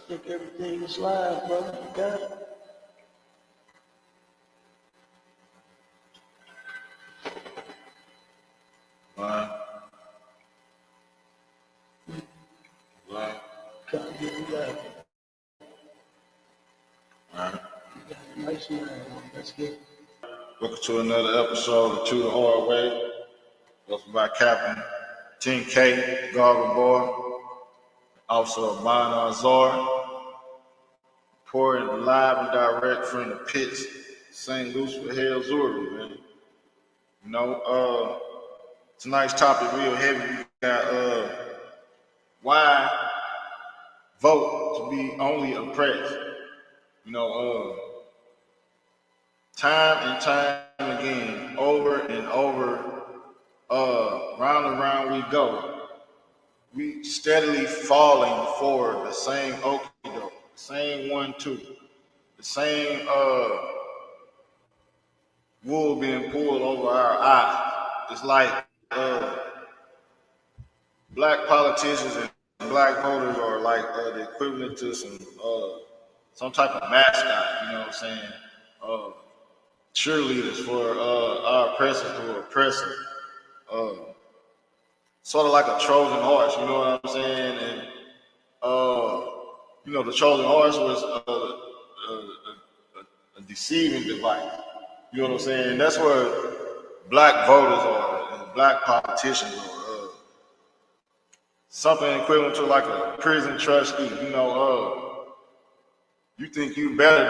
think everything is live, brother. You got it? Right. Can't get it live. Right. You got a nice line. Let's get it. Welcome to another episode of To the Hard Way. Hosted by Captain 10K, Gargle Boy, also Abana Azar. Reporting live and direct from the pits, St. Lucie, Hell Zuri, man. You know, tonight's topic real heavy. We got why vote to be only oppressed. You know, time and time again, over and over, round and round we go. We steadily falling for the same okey doke, the same 1-2, the same wool being pulled over our eyes. It's like black politicians and black voters are like the equivalent to some type of mascot. You know what I'm saying? Cheerleaders for our oppressors who are oppressing. Sort of like a Trojan horse. You know what I'm saying? And you know, the Trojan horse was a deceiving device. You know what I'm saying? That's what black voters are and black politicians are. Something equivalent to like a prison trustee. You know, you think you better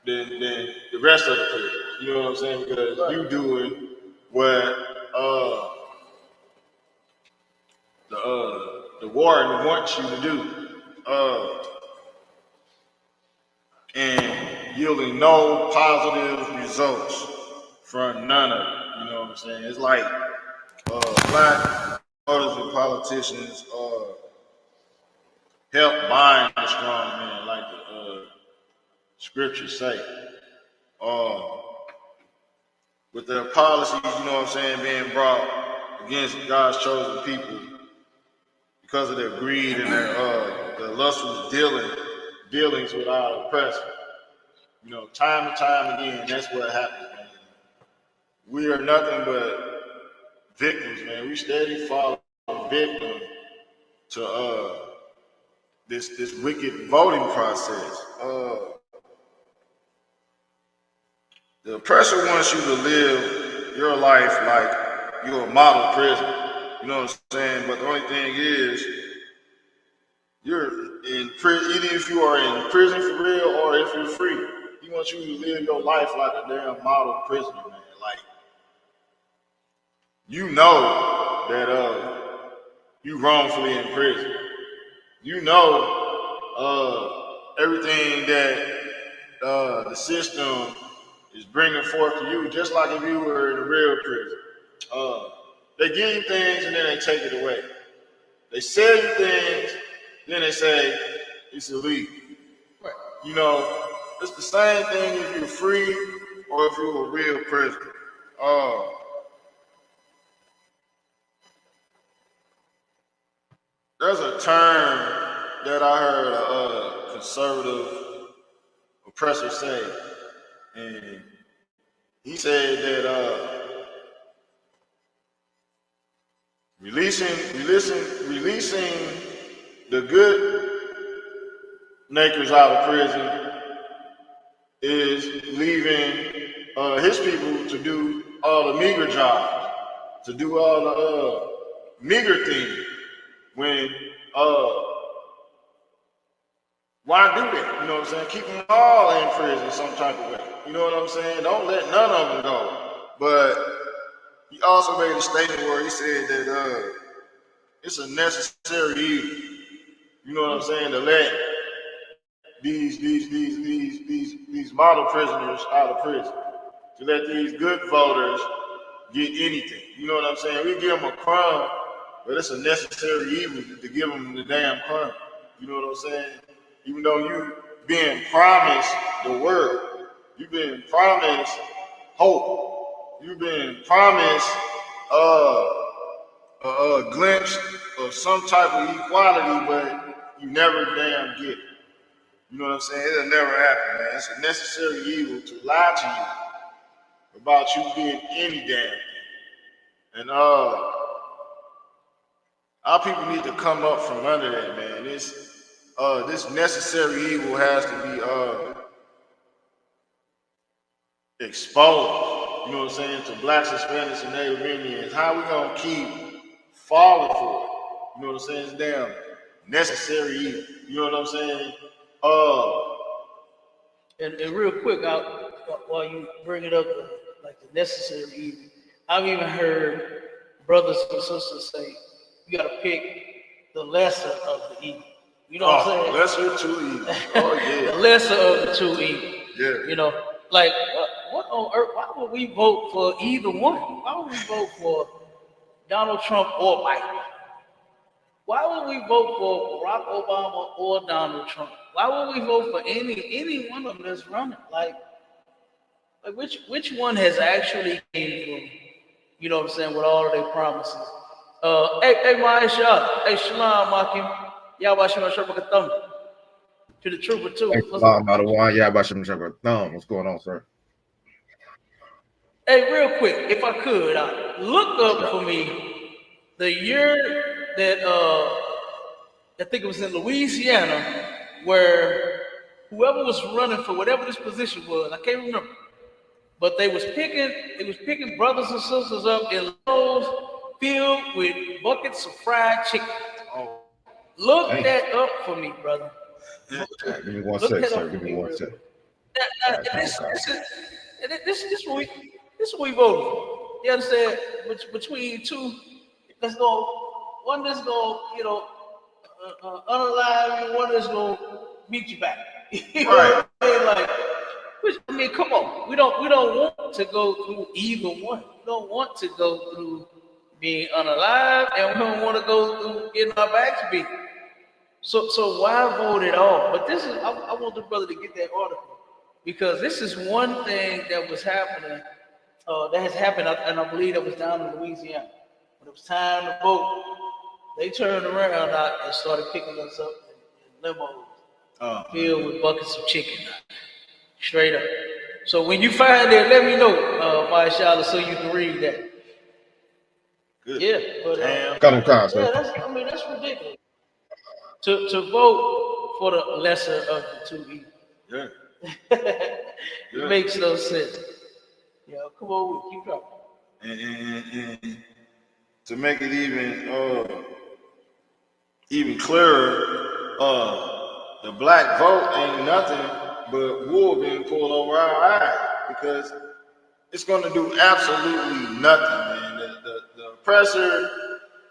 than the rest of the prison. You know what I'm saying? Because you doing what the warden wants you to do, and yielding no positive results from none of it. You know what I'm saying? It's like black voters and politicians help bind the strong man, like the scriptures say. With their policies, you know what I'm saying, being brought against God's chosen people because of their greed and their lustful dealings with our oppressors. You know, time and time again, that's what happens, man. We are nothing but victims, man. We steady fall victim to this wicked voting process. The oppressor wants you to live your life like you're a model prison. You know what I'm saying? But the only thing is, you're in prison, either if you are in prison for real or if you're free. He wants you to live your life like a damn model prisoner, man. Like, you know that you wrongfully in prison. You know everything that the system is bringing forth to you, just like if you were in a real prison. They give you things and then they take it away. They sell you things, then they say it's illegal. Right. You know, it's the same thing if you're free or if you're a real prisoner. There's a term that I heard a conservative oppressor say, and he said that releasing the good nakers out of prison is leaving his people to do all the meager jobs, to do all the meager things. When why do that? You know what I'm saying? Keep them all in prison some type of way. You know what I'm saying? Don't let none of them go. But he also made a statement where he said that it's a necessary evil. You know what I'm saying? To let these model prisoners out of prison. To let these good voters get anything. You know what I'm saying? We give them a crumb, but it's a necessary evil to give them the damn crumb. You know what I'm saying? Even though you being promised the word, you've been promised hope, you've been promised a glimpse of some type of equality, but you never damn get it. You know what I'm saying? It'll never happen, man. It's a necessary evil to lie to you about you being any damn thing. And our people need to come up from under that, man. This necessary evil has to be exposed. You know what I'm saying? To blacks, Hispanics, and Native Indians. How we gonna keep falling for it? You know what I'm saying? It's damn necessary evil. You know what I'm saying? And real quick, while you bring it up, like the necessary evil, I've even heard brothers and sisters say, you got to pick the lesser of the evil. You know what I'm saying? Lesser of two evils. Oh, yeah. The lesser of the two evils. Yeah. You know, like, what on earth? Why would we vote for either one? Why would we vote for Donald Trump or Biden? Why would we vote for Barack Obama or Donald Trump? Why would we vote for any one of them that's running? Like which one has actually came from, you know what I'm saying, with all of their promises? Hey, Maisha, hey, Shalom, Makim. Yabashim Shabakatam. To the trooper, too. What's going on, sir? Hey, real quick, if I could, look up for me the year that I think it was in Louisiana, where whoever was running for whatever this position was, I can't remember, but they was picking brothers and sisters up in loads filled with buckets of fried chicken. Oh, look that up for me, brother. Give me one sec, sir. Give me one sec. This is what we voted for. You understand? Between two, let's go. One that's gonna, unalive you. One that's gonna beat you back. You know what I mean? Like, come on. We don't want to go through either one. We don't want to go through being unalive, and we don't want to go through getting our backs beat. So why vote at all? But this is, I want the brother to get that article, because this is one thing that was happening, that has happened, and I believe that was down in Louisiana. When it was time to vote, they turned around and started picking us up in limos filled with buckets of chicken, straight up. So when you find that, let me know, Maisha, so you can read that. Good. Yeah, but that's ridiculous. To vote for the lesser of the two evils. Yeah. It makes no sense. Yeah, come on, keep going. And to make it even clearer, the black vote ain't nothing but wool being pulled over our eyes, because it's going to do absolutely nothing, man. The oppressor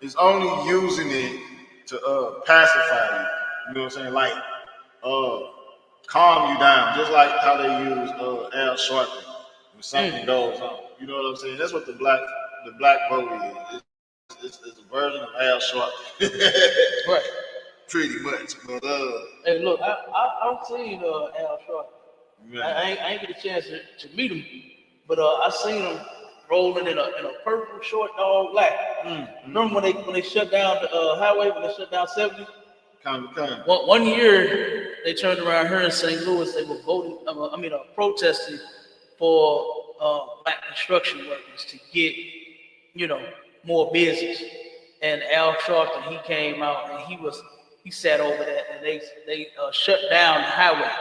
is only using it to pacify you. You know what I'm saying? Like calm you down, just like how they use Al Sharpton when something goes on. You know what I'm saying? That's what the black vote is. It's a version of Al Sharpton. Right. Pretty much. But hey, look, I've seen Al Sharpton. I ain't get a chance to meet him, but I seen him rolling in a purple short dog black. Remember when they shut down the highway, when they shut down 70? One year they turned around here in St. Louis. They were protesting for black construction workers to get, more business. And Al Sharpton, he came out and he sat over that, and they shut down the highway.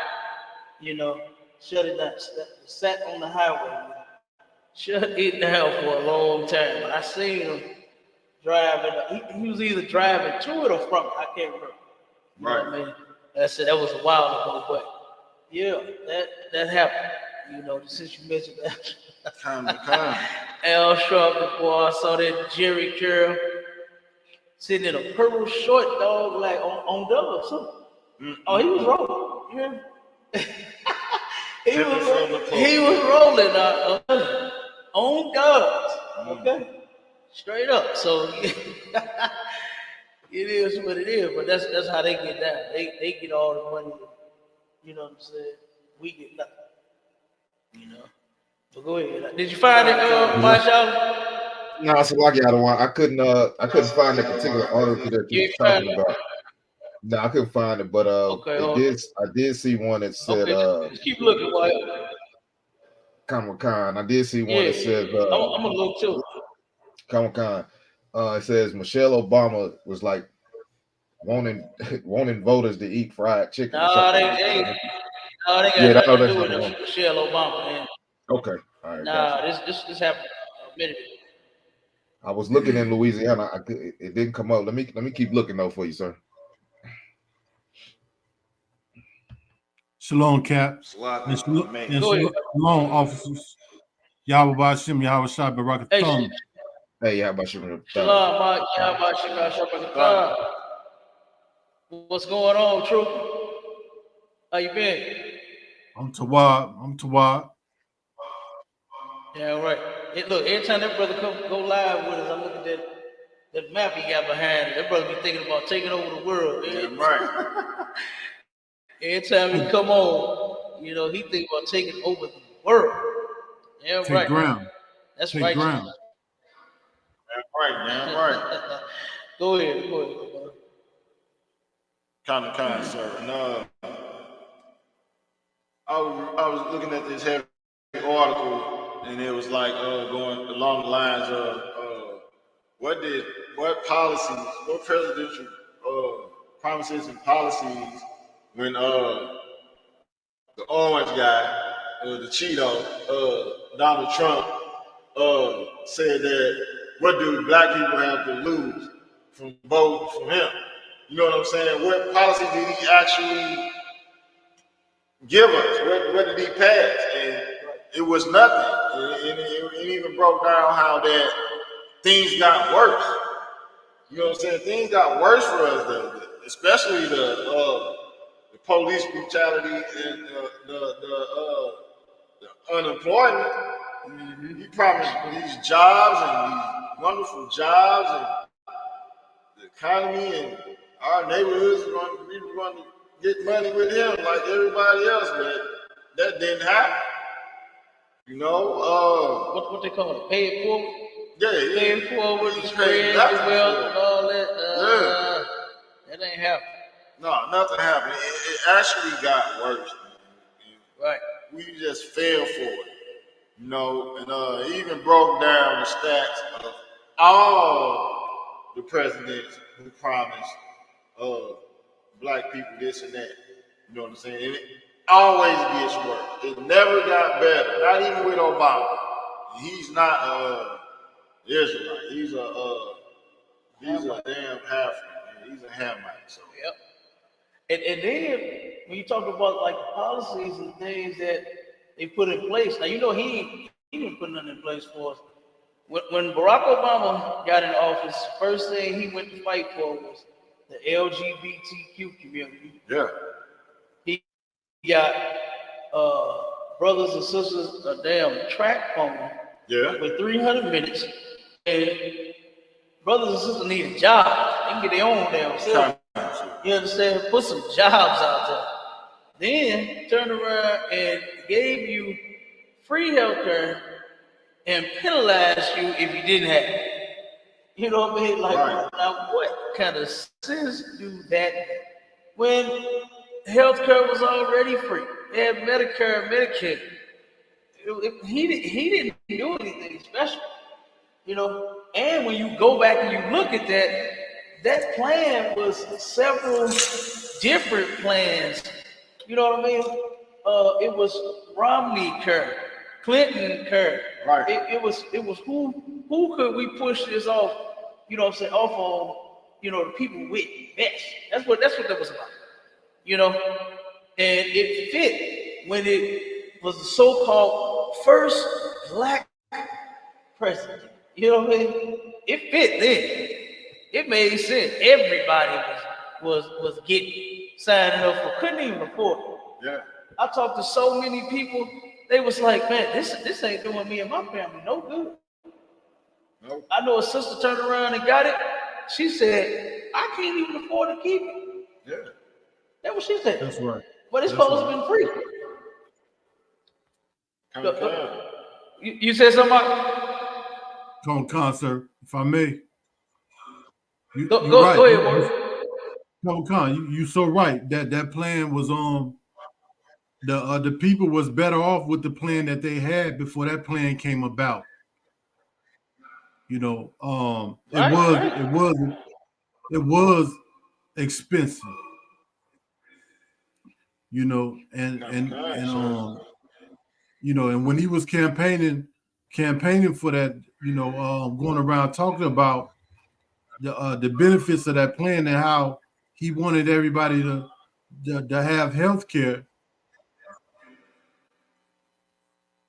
Shut it down. Sat on the highway. Shut it down for a long time. I seen him driving. He was either driving to it or from it. I can't remember. You know what I mean? I said that was a while ago, but yeah, that happened. Since you mentioned that. Al Sharpton, boy, I saw that Jerry Curl sitting in a purple short dog like on Dove or something. Oh, he was rolling. You hear me? he was rolling on Doves. Okay? Straight up. So it is what it is, but that's how they get down. They get all the money. You know what I'm saying? We get nothing. So go ahead. Did you find it, Marshall? No, so I got one. I couldn't find that particular article that you were talking about. No, I couldn't find it, but Okay, I did see one that said just keep looking while. Comic-Con. I did see one Yeah, that says I'm gonna look too. Comic-Con. It says Michelle Obama was like wanting voters to eat fried chicken or Nah, something. they got Yeah, I know nothing to that's do not with the one. Michelle Obama, man. Okay, all right, Nah, gotcha. this happened a minute ago. I was looking in Louisiana. It didn't come up. Let me keep looking though for you, sir. Shalom, Cap. And Go ahead. shalom, officers. Yahweh Bashim, Yahweh Shai Barakathon. Hey, how about you? Shalom, Mike. How about you guys? What's going on, True? How you been? I'm Tawab. Yeah, all right. Look, every time that brother go live with us, I look at that map he got behind it. That brother be thinking about taking over the world. Yeah, right. Every time he come on, he think about taking over the world. Yeah, Take right. ground. That's Take right. ground. Damn right. Go ahead. Kind, sir. And I was looking at this heavy article, and it was like going along the lines of what presidential promises and policies when the orange guy, the Cheeto, Donald Trump, said that what do black people have to lose from voting for him? You know what I'm saying? What policy did he actually give us? What did he pass? And it was nothing. It even broke down how that things got worse. You know what I'm saying? Things got worse for us, especially the police brutality and the unemployment. He promised these jobs and these wonderful jobs and the economy and our neighborhoods are going to get money with him like everybody else, but that didn't happen. You know, What they call it? Pay it forward. Yeah, Pay it forward. He's Spread paying the nothing wealth for it. and all that. That ain't happening. No, nothing happened. It actually got worse. Right. We just fell for it. You know, and it even broke down the stats of all the presidents who promised black people this and that. You know what I'm saying? And it always gets worse. It never got better. Not even with Obama. He's not Israelite. He's a damn half. He's a Hamite. So yep. And then when you talk about like the policies and things that they put in place, now he didn't put nothing in place for us. When Barack Obama got in office, the first thing he went to fight for was the LGBTQ community. Yeah. He got brothers and sisters a damn track phone with 300 minutes. And brothers and sisters need a job. They can get their own damn self. You understand? Put some jobs out there. Then turn around and gave you free healthcare and penalized you if you didn't have it. You know what I mean? Like, now what kind of sense do that when healthcare was already free? They had Medicare and Medicaid. He didn't do anything special. And when you go back and you look at that plan was several different plans. You know what I mean? It was Romney care, Clinton care. Right. It was who could we push this off? You know what I'm saying? Off on the people with best. That's what that was about. And it fit when it was the so-called first black president. You know what I mean? It fit then. It made sense. Everybody was getting signing up for, couldn't even afford it. Yeah. I talked to so many people. They was like, man, this ain't doing me and my family no good. Nope. I know a sister turned around and got it. She said, I can't even afford to keep it. Yeah. That's what she said. That's right. But it's supposed to be free. You said something about Concert, if I may. Go ahead, Warren. No, Con, you so right. That plan was the people was better off with the plan that they had before that plan came about. It Right, was right. expensive. And and Okay, and so and when he was campaigning for that, going around talking about the benefits of that plan and how he wanted everybody to have health care.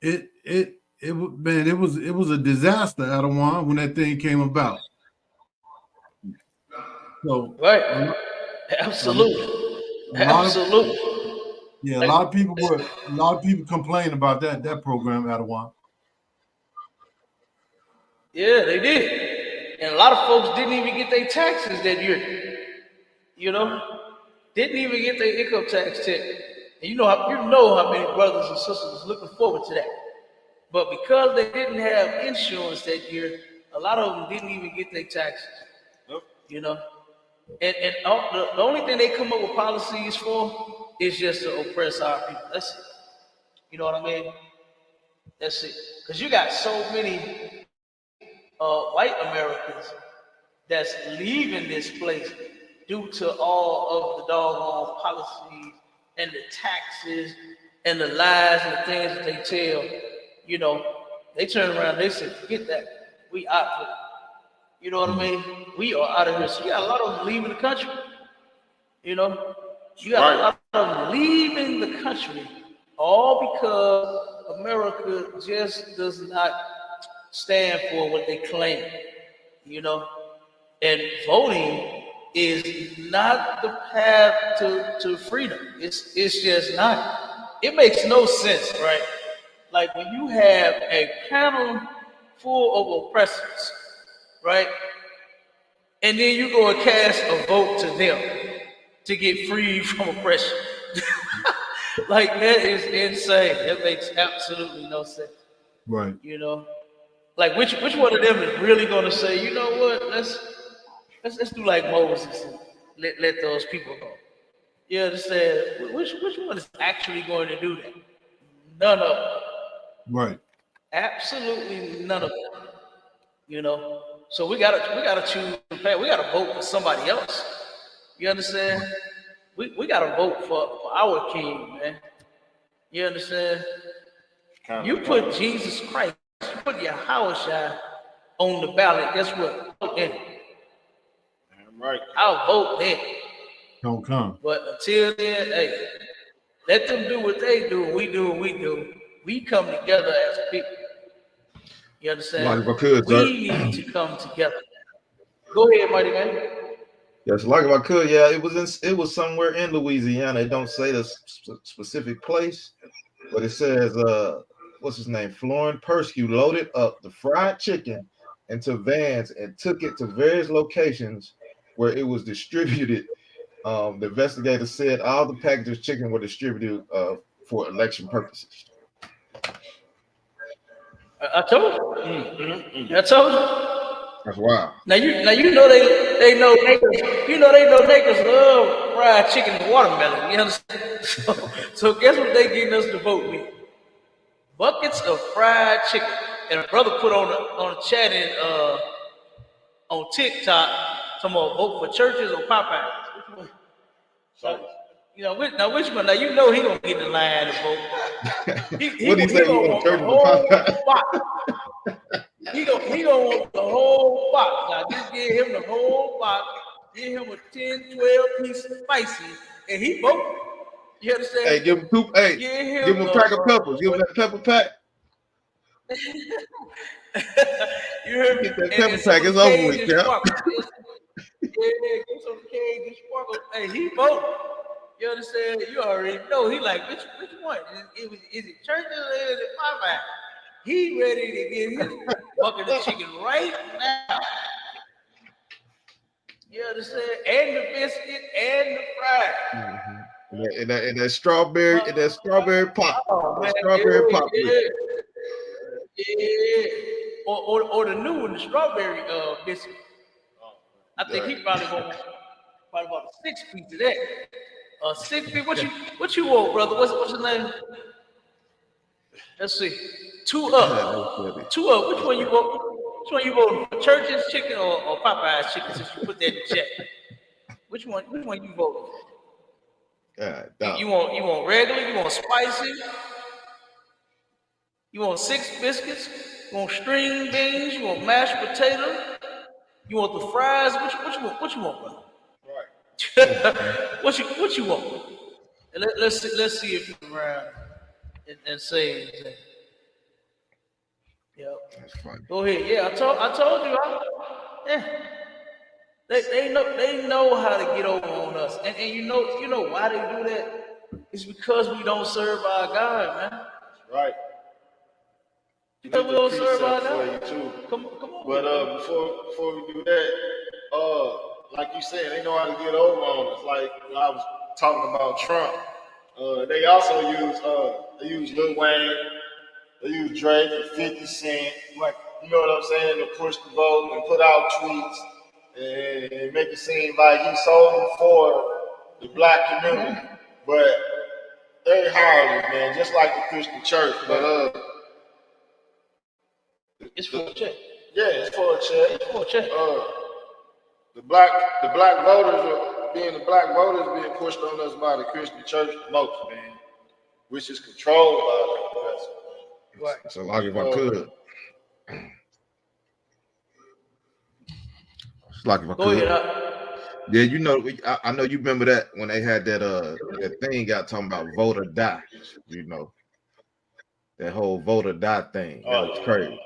It was a disaster, Adawan, when that thing came about. So Right. a, lo- a, Absolutely. a lot of Absolutely. yeah, a Like, lot of people complained about that program, Adawan. yeah, they did. And a lot of folks didn't even get their taxes that year. You know, didn't even get their income tax check. And you know how many brothers and sisters is looking forward to that. But because they didn't have insurance that year, a lot of them didn't even get their taxes. nope. You know, and the only thing they come up with policies for is just to oppress our people. That's it. You know what I mean? That's it. Because you got so many white Americans that's leaving this place due to all of the doggone policies and the taxes and the lies and the things that they tell. You know, they turn around and they say, forget that. We out of it. You know what I mean? We are out of here. So you got a lot of them leaving the country. You know, you got a Right. lot of them leaving the country all because America just does not stand for what they claim. You know, and voting is not the path to freedom. It's just not. It makes no sense, right? Like when you have a panel full of oppressors, right? And then you go and cast a vote to them to get free from oppression. Like that is insane. That makes absolutely no sense. Right. You know, like which one of them is really going to say, you know what? Let's do like Moses and let those people go. You understand? Which one is actually going to do that? None of them. Right. Absolutely none of them. You know. So we gotta choose. We gotta vote for somebody else. You understand? We gotta vote for our king, man. You understand? Kind You of put point. Jesus Christ, you put Yahushua on the ballot. Guess what? Vote in. Damn right. I'll vote in. Don't come. But until then, hey, let them do what they do. We do what we do. We come together as a people. You Like understand? if I could, We sir. need to come together. Go ahead, mighty man. Yes, like if I could, yeah, it was somewhere in Louisiana. It don't say the specific place, but it says what's his name? Florin Perscue loaded up the fried chicken into vans and took it to various locations where it was distributed. The investigators said all the packages of chicken were distributed for election purposes. I told you. I told you. That's wild. Now you know they know niggas. You know they know niggas love fried chicken and watermelon. You understand? So guess what they getting us to vote with? Buckets of fried chicken. And a brother put on the chat on TikTok, some more vote for churches or Popeyes. Which one? So Which one? Now you know he gonna get in the line to vote. What do you say? He You gonna want want the church to Popeye? whole box. He gonna want the whole box. Now just give him the whole box. Give him a 10, 12 piece of spicy, and he vote. You understand? Hey, give him two. Hey, Give give him him a the pack of peppers. Give him that pepper pack. you heard me? Get that And pepper some pack. of It's the over with, Cajun Cap. sparkles. Yeah, get some Cajun sparkles. Hey, he voted. You understand? You already know. He like, which one? Is it churches or is it Popeye? He ready to get his bucket of chicken right now. You understand? And the biscuit and the fries. Mhm. And that strawberry pop. Oh That man, strawberry pop with it. yeah. Or the new one, the strawberry biscuit. I think Right. he probably gonna. Probably about a 6 piece of that. 6 piece. What you want, brother? What's your name? Let's see. 2 up. 2 up. Which one you want? Which one you voting? Church's chicken or Popeye's chicken? Since you put that in the chat. Which one you voting? You want regular? You want spicy? You want 6 biscuits? You want string beans? You want mashed potato? You want the fries? What you want, brother? Right. what you want? And let's see if you can around and say anything. Yep. That's funny. Go ahead. Yeah, I told you. Yeah. They know how to get over on us, and you know why they do that? It's because we don't serve our God, man. Right. Because we don't serve our for you God. too. Come on. But before we do that, like you said, they know how to get over on us. Like when I was talking about Trump, they also use Lil Wayne, they use Drake and 50 Cent. Like, you know what I'm saying? To push the vote and put out tweets and make it seem like he's solely for the black community. But they horrible, man, just like the Christian church. But It's for a check. yeah, it's for a check. It's for a check. The black voters being pushed on us by the Christian church the most, man, which is controlled by the progressive, man. Right. So like if I could. It's like if I Go could. ahead. Yeah, you know, I know you remember that when they had that thing got talking about vote or die, you know. That whole vote or die thing. That was crazy.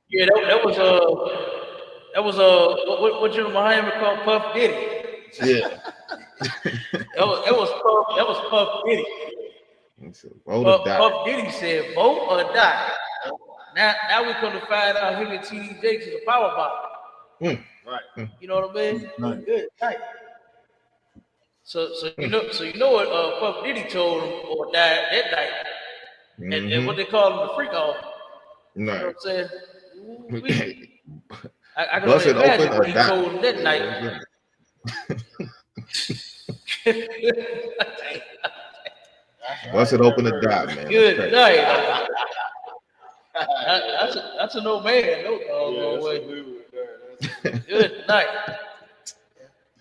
Yeah, that was what Jim Muhammad called Puff Diddy. Yeah. that was Puff Diddy. Vote or die. Puff Diddy said vote or die. Now we come to find out him and TD Jakes is a power bottom. Right. You know what I mean? Right. Good. Right. So you know what Puff Diddy told him or died that night. And what they call him, the freak off. You know what I'm saying? I can only imagine what he told him that night. Bust it open or die, man. Good night. That's a no man. No way. Good night.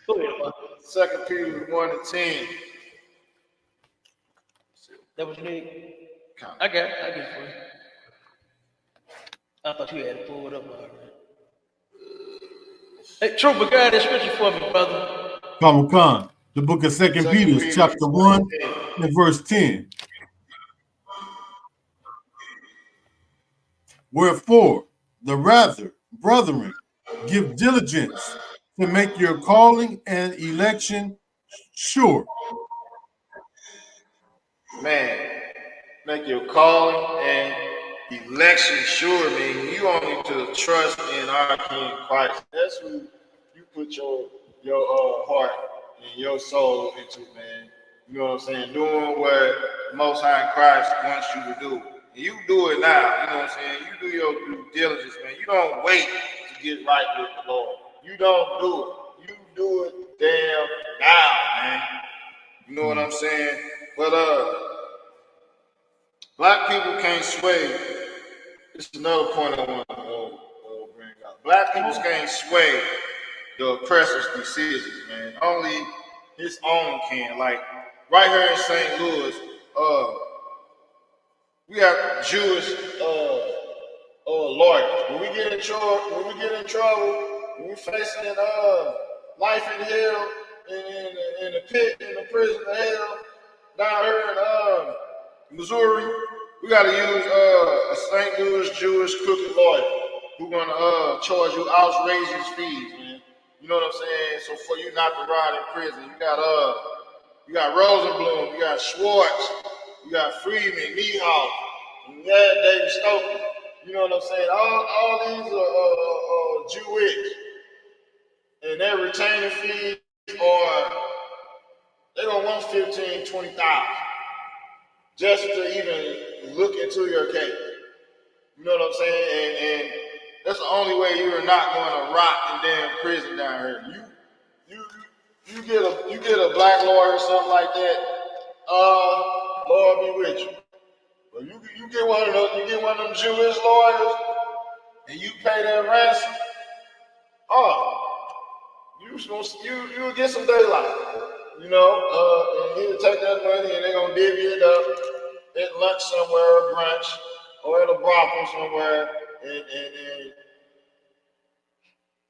Go ahead, man. 2 Peter 1:10. That was me. I get it for you. I thought you had to pull it up already. Hey, Trooper, guide that scripture for me, brother. Come, the book of 2 Peter, chapter 1 and verse 10. Wherefore, the rather, brethren, give diligence to make your calling and election sure. Man, make your calling and election sure, man. You only to trust in our King Christ. That's who you put your heart and your soul into, man. You know what I'm saying? Doing what the Most High Christ wants you to do. And you do it now. You know what I'm saying? You do your due diligence, man. You don't wait to get right with the Lord. You don't do it. You do it damn now, man. You know what I'm saying? But black people can't sway. This is another point I want to bring out. Black people can't sway the oppressor's decisions, man. Only his own can. Like right here in St. Louis, we have Jewish lawyers. When we get in trouble, when we're facing life in hell, in the pit, in the prison of hell, down here in Missouri, we got to use a St. Louis Jewish crooked lawyer who's gonna charge you outrageous fees, man. You know what I'm saying? So for you not to ride in prison, you got Rosenblum, you got Schwartz, you got Freeman, Niehaus, and David Stokely. You know what I'm saying? All these are Jewish, and their retaining fees they don't want 15, 20,000 just to even look into your case. You know what I'm saying? And that's the only way you are not going to rot in damn prison down here. you get a black lawyer or something like that. Lord be with you. But you get one of those, you get one of them Jewish lawyers, and you pay their ransom. You get some daylight. You know, and he'll take that money and they're gonna divvy it up at lunch somewhere or brunch or at a brothel somewhere, and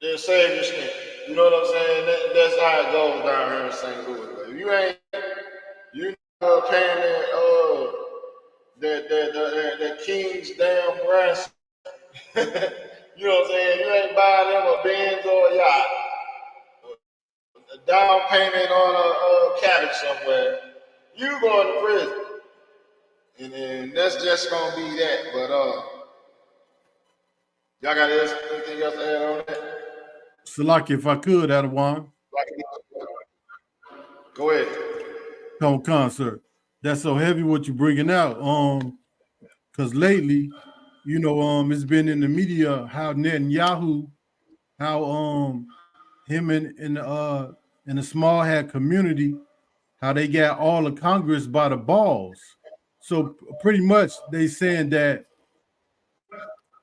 they'll save your skin. You know what I'm saying? That's how it goes down here in St. Louis. But if you paying that king's damn ransom. You know what I'm saying? You ain't buying them a Benz or a yacht, a down payment on a cabin somewhere. You going to prison, and that's just gonna be that. But y'all got anything else to add on that? Salaki, if I could, Adawan. Go ahead. Concert. That's so heavy what you're bringing out. Because lately, you know, it's been in the media how Netanyahu, how him in the small hat community, how they got all of Congress by the balls. So pretty much they saying that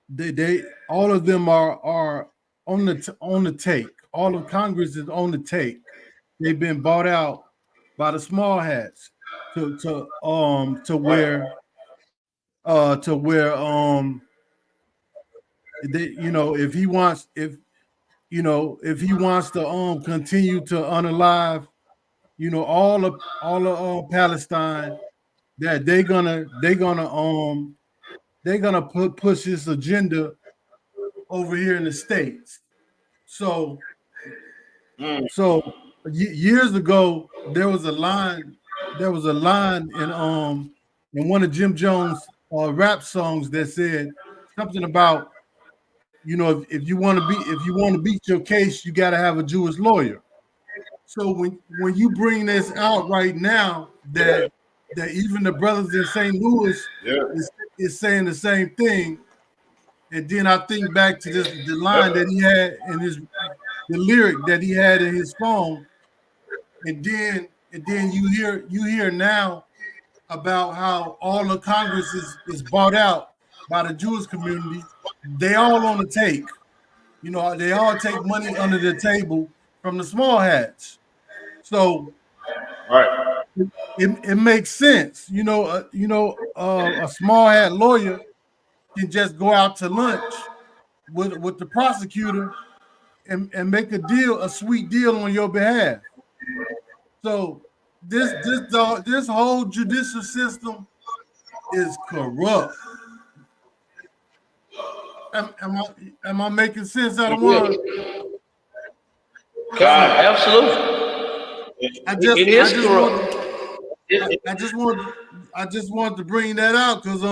they all of them are on the take. All of Congress is on the take. They've been bought out by the small hats to where they, you know, if he wants to continue to unalive, you know, all of Palestine, that they're gonna push this agenda over here in the States. So years ago there was a line in one of Jim Jones rap songs that said something about, you know, if you want to beat your case, you got to have a Jewish lawyer. So when you bring this out right now, that even the brothers in St. Louis is saying the same thing, and then I think back to the line that he had in the lyric that he had in his song, and then you hear now about how all of Congress is bought out by the Jewish community. They all on the take. You know, they all take money under the table from the small hats. So Right. it makes sense. You know, a small hat lawyer can just go out to lunch with the prosecutor and make a sweet deal on your behalf. So this whole judicial system is corrupt. Am I making sense out of one? Absolutely. It is corrupt. I just wanted to bring that out because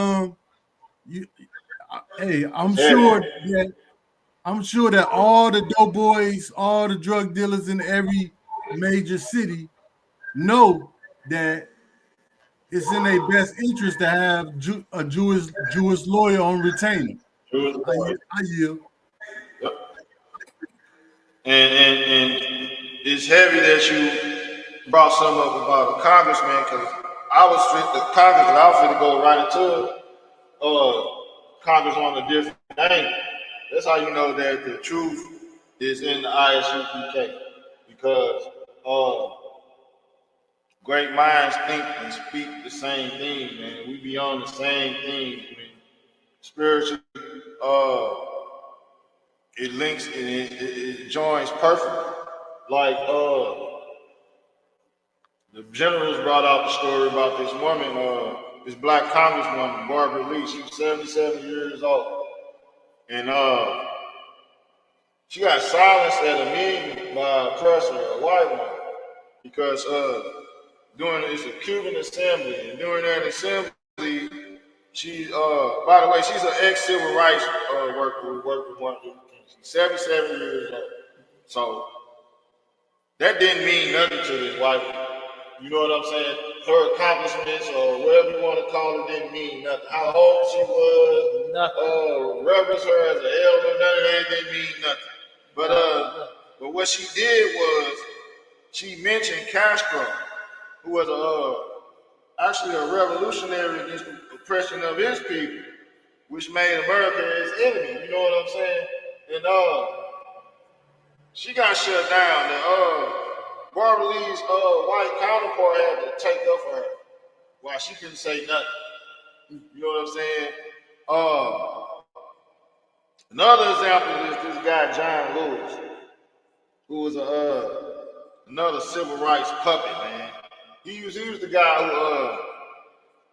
I'm sure that all the dope boys, all the drug dealers in every major city know that it's in their best interest to have a Jewish lawyer on retainer. I yield. Yep. And it's heavy that you brought something up about a congressman, because I was fit to go right into Congress on a different angle. That's how you know that the truth is in the ISUPK, because great minds think and speak the same thing, man. We be on the same thing. I mean, spiritually, it links and it joins perfectly. Like the generals brought out the story about this woman, this black congresswoman, Barbara Lee. She was 77 years old, and she got silenced at a meeting by a oppressor, a white one, because it's a Cuban assembly, and during that assembly, she, by the way, she's an ex-civil rights worker who worked with Martin Luther King. She's 77 years old. So that didn't mean nothing to this white woman. You know what I'm saying? Her accomplishments or whatever you want to call it didn't mean nothing. How old she was, reverence her as an elder, none of that didn't mean nothing. But what she did was she mentioned Castro, who was actually a revolutionary against the oppression of his people, which made America his enemy. You know what I'm saying? And she got shut down. And Barbara Lee's white counterpart had to take up for her while she couldn't say nothing. You know what I'm saying? Another example is this guy John Lewis, who was another civil rights puppet, man. He was the guy who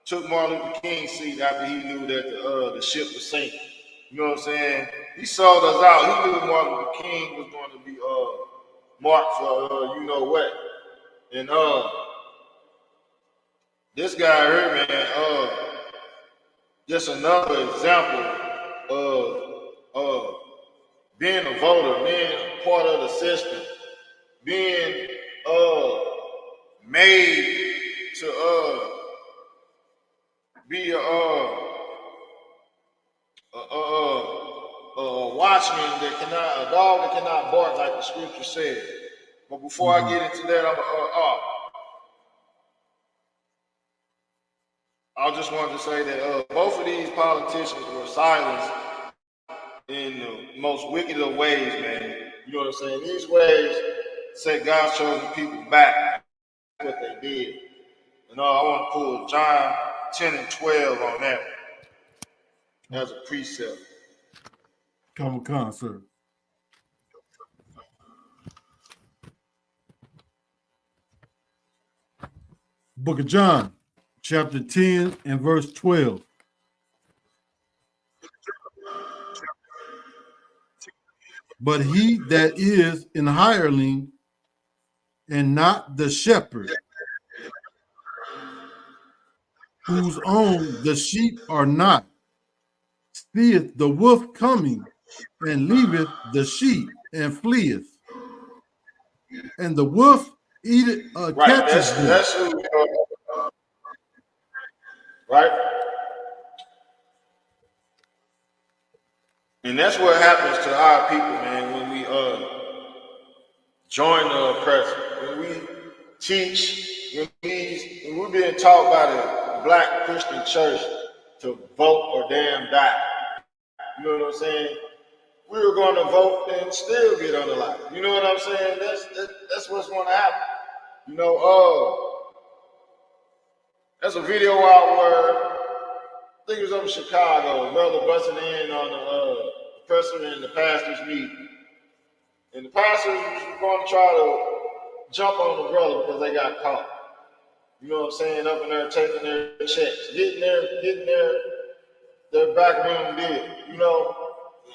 took Martin Luther King's seat after he knew that the ship was sinking. You know what I'm saying? He sold us out. He knew Martin Luther King was going to be marked for you know what. And this guy here, man, just another example of being a voter, being a part of the system, being made to be a watchman a dog that cannot bark, like the scripture said. But before I get into that, I just wanted to say that both of these politicians were silenced in the most wicked of ways, man. You know what I'm saying? These ways set God's chosen people back. That's what they did. And I want to pull John 10 and 12 on that as a precept. Come, sir. Book of John, chapter 10 and verse 12. But he that is an hireling and not the shepherd, whose own the sheep are not, seeth the wolf coming, and leaveth the sheep and fleeth. And the wolf catches them. That's who, right? And that's what happens to our people, man, when we join the oppressor. When we teach, when we're being taught by the Black Christian church to vote or damn die. You know what I'm saying? We were going to vote and still get unalive. You know what I'm saying? That's what's going to happen. You know, there's a video out where I think it was up in Chicago. A brother busting in on the professor and the pastor's meeting, and the pastor was going to try to jump on the brother because they got caught. You know what I'm saying? Up in there taking their checks, getting their back room deal. You know.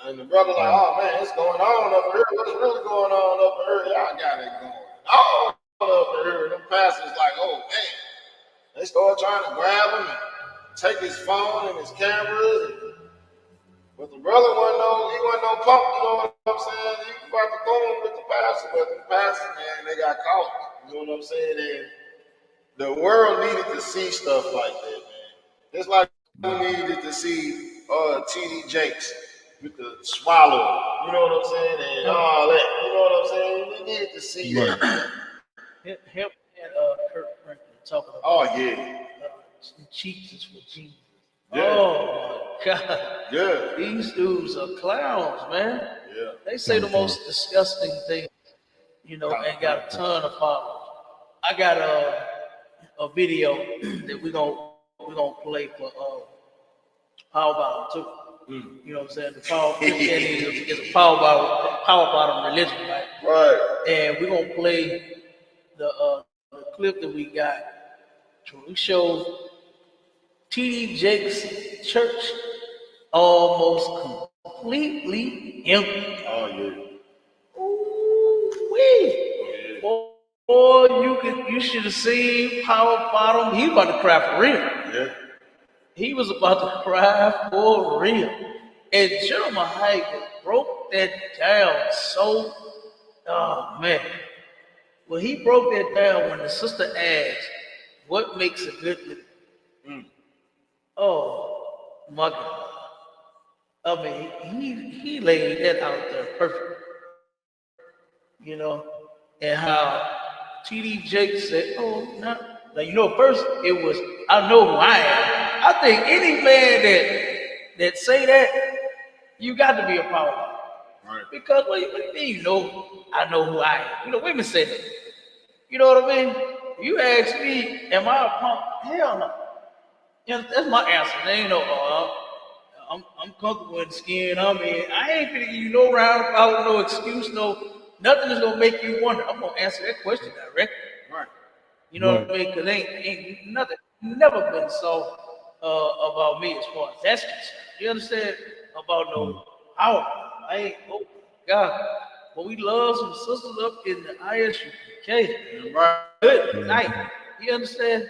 And the brother like, oh man, it's going on up here. What's really going on up here? Y'all got it going on up here. And them pastors like, oh man. They start trying to grab him and take his phone and his cameras. But the brother he wasn't no punk, you know what I'm saying? He was about to go in with the pastor, but the pastor, man, they got caught. You know what I'm saying? And the world needed to see stuff like that, man. It's like we needed to see T.D. Jakes with the swallow, you know what I'm saying, and all that, you know what I'm saying? We needed to see that. Him and Kurt Franklin talking about. Oh yeah. Jesus for Jesus. Yeah. Oh my God. Yeah. These dudes are clowns, man. Yeah. They say the most disgusting things, you know, and got a ton of followers. I got a video that we're gonna play for Power Bottom too. You know what I'm saying? The power Christianity is a power bottom religion, right? Right. And we're gonna play the clip that we got. We show T.D. Jakes' church almost completely empty. Oh yeah. Ooh-wee. Boy, you should have seen Power Bottom. He was about to cry for real. Yeah. He was about to cry for real. And Jeremiah Hyde broke that down so, oh man. Well, he broke that down when the sister asked, what makes a good living? Oh my God. I mean, he laid that out there perfect. You know, and how TD Jakes said, "Oh no." Now you know, first it was, "I know who I am." I think any man that say that, you got to be a power guy. Right. Because what do you mean? You know, I know who I am. You know, women say that. You know what I mean? You ask me, am I a punk? Hell no. You know, that's my answer. There ain't no, I'm comfortable in the skin I'm in. I ain't gonna give you no roundabout, no excuse, nothing is gonna make you wonder. I'm gonna answer that question directly. Right. You know what I mean? Because ain't nothing, never been so about me as far as that's concerned. You understand? About no power. I ain't, oh God. But we love some sisters up in the ISUPK. Right. Good night. You understand?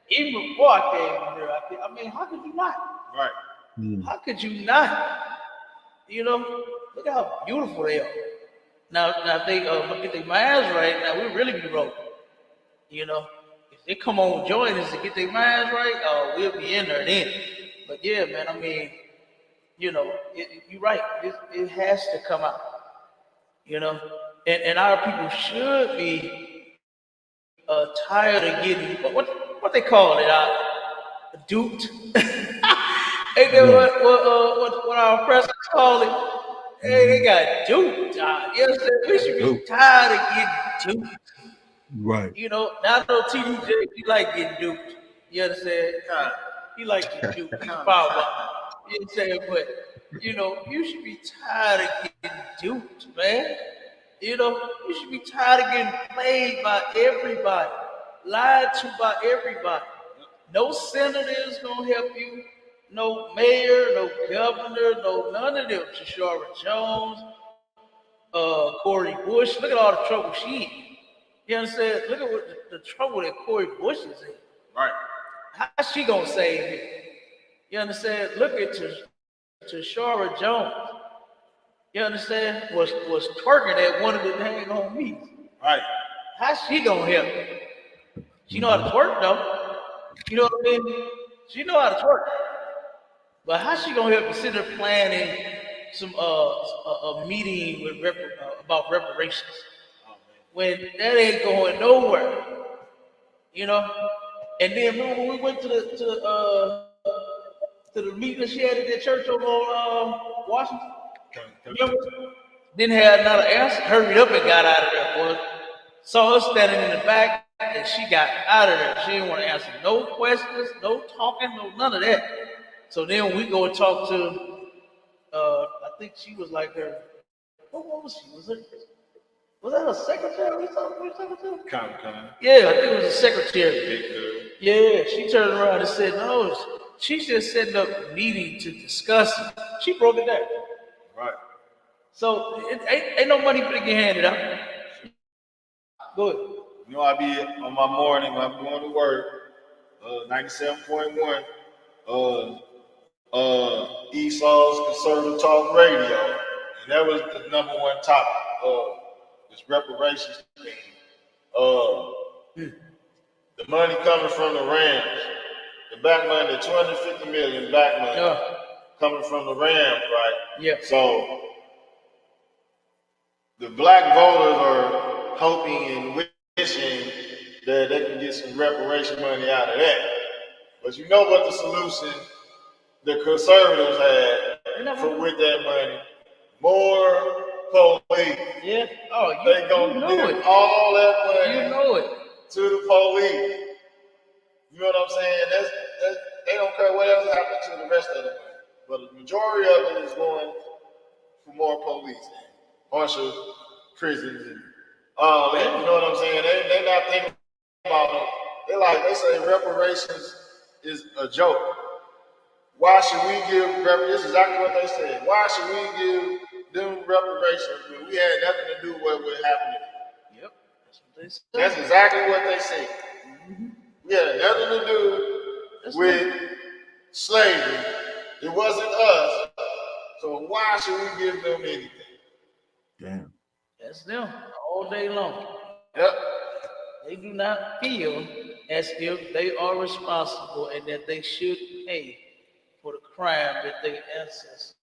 Even before I came here, I mean, how could you not? Right. How could you not? You know, look how beautiful they are. Now if they get their minds right, now we really be rolling. You know, if they come on join us to get their minds right, we'll be in there then. But yeah, man, I mean, you know, you're right. It has to come out. You know, and our people should be tired of getting what they call it, duped. Ain't that what our presidents call it? Hey, they got duped. You understand? We should be tired of getting duped. Right. You know, now I know TDJ, he like getting duped. You understand? He like getting duped. He's power. You know what I'm saying? But, you know, you should be tired of getting duped, man. You know, you should be tired of getting played by everybody, lied to by everybody. No senator is going to help you. No mayor, no governor, no none of them. Tashara Jones, Cori Bush. Look at all the trouble she in. You understand? Look at what the trouble that Cori Bush is in. Right. How's she gonna save it? You understand? Look at Tashara Jones. You understand? Was twerking at one of the dang on meets. Right. How's she gonna help? She know how to twerk though. You know what I mean? She know how to twerk. But how's she gonna help you sit there planning some a meeting with about reparations when that ain't going nowhere? You know. And then remember when we went to the meeting that she had at that church over on Washington. Remember? Didn't have another answer. Hurried up and got out of there, boy. Saw her standing in the back, and she got out of there. She didn't want to answer no questions, no talking, no none of that. So then we go and talk to, I think she was like her, what was she? Was that a secretary or something? Come. Yeah, I think it was a secretary. Yeah, she turned around and said, no, she's just setting up a meeting to discuss it. She broke it down. Right. So it ain't no money for to get handed out. Go ahead. You know, I be on my morning when I'm going to work, 97.1, Esau's Conservative Talk Radio, and that was the number one topic of this reparations thing. The money coming from the Rams, the back money, the 250 million back money coming from the Rams, right? Yeah. So the black voters are hoping and wishing that they can get some reparation money out of that. But you know what the solution the conservatives had with that money? More police. Yeah. Oh, they gonna give all that money. You know it. To the police. You know what I'm saying? That's they don't care what else happens to the rest of the money. But the majority of it is going for more police, harsher prisons, and all that. You know what I'm saying? They not thinking about it. They say reparations is a joke. Why should we give reparations? This is exactly what they said. Why should we give them reparations when we had nothing to do with what happened to them? Yep. That's what they said. That's exactly what they said. Mm-hmm. We had nothing to do with slavery. It wasn't us. So why should we give them anything? Damn. That's them all day long. Yep. They do not feel as if they are responsible and that they should pay for the crime that their ancestors,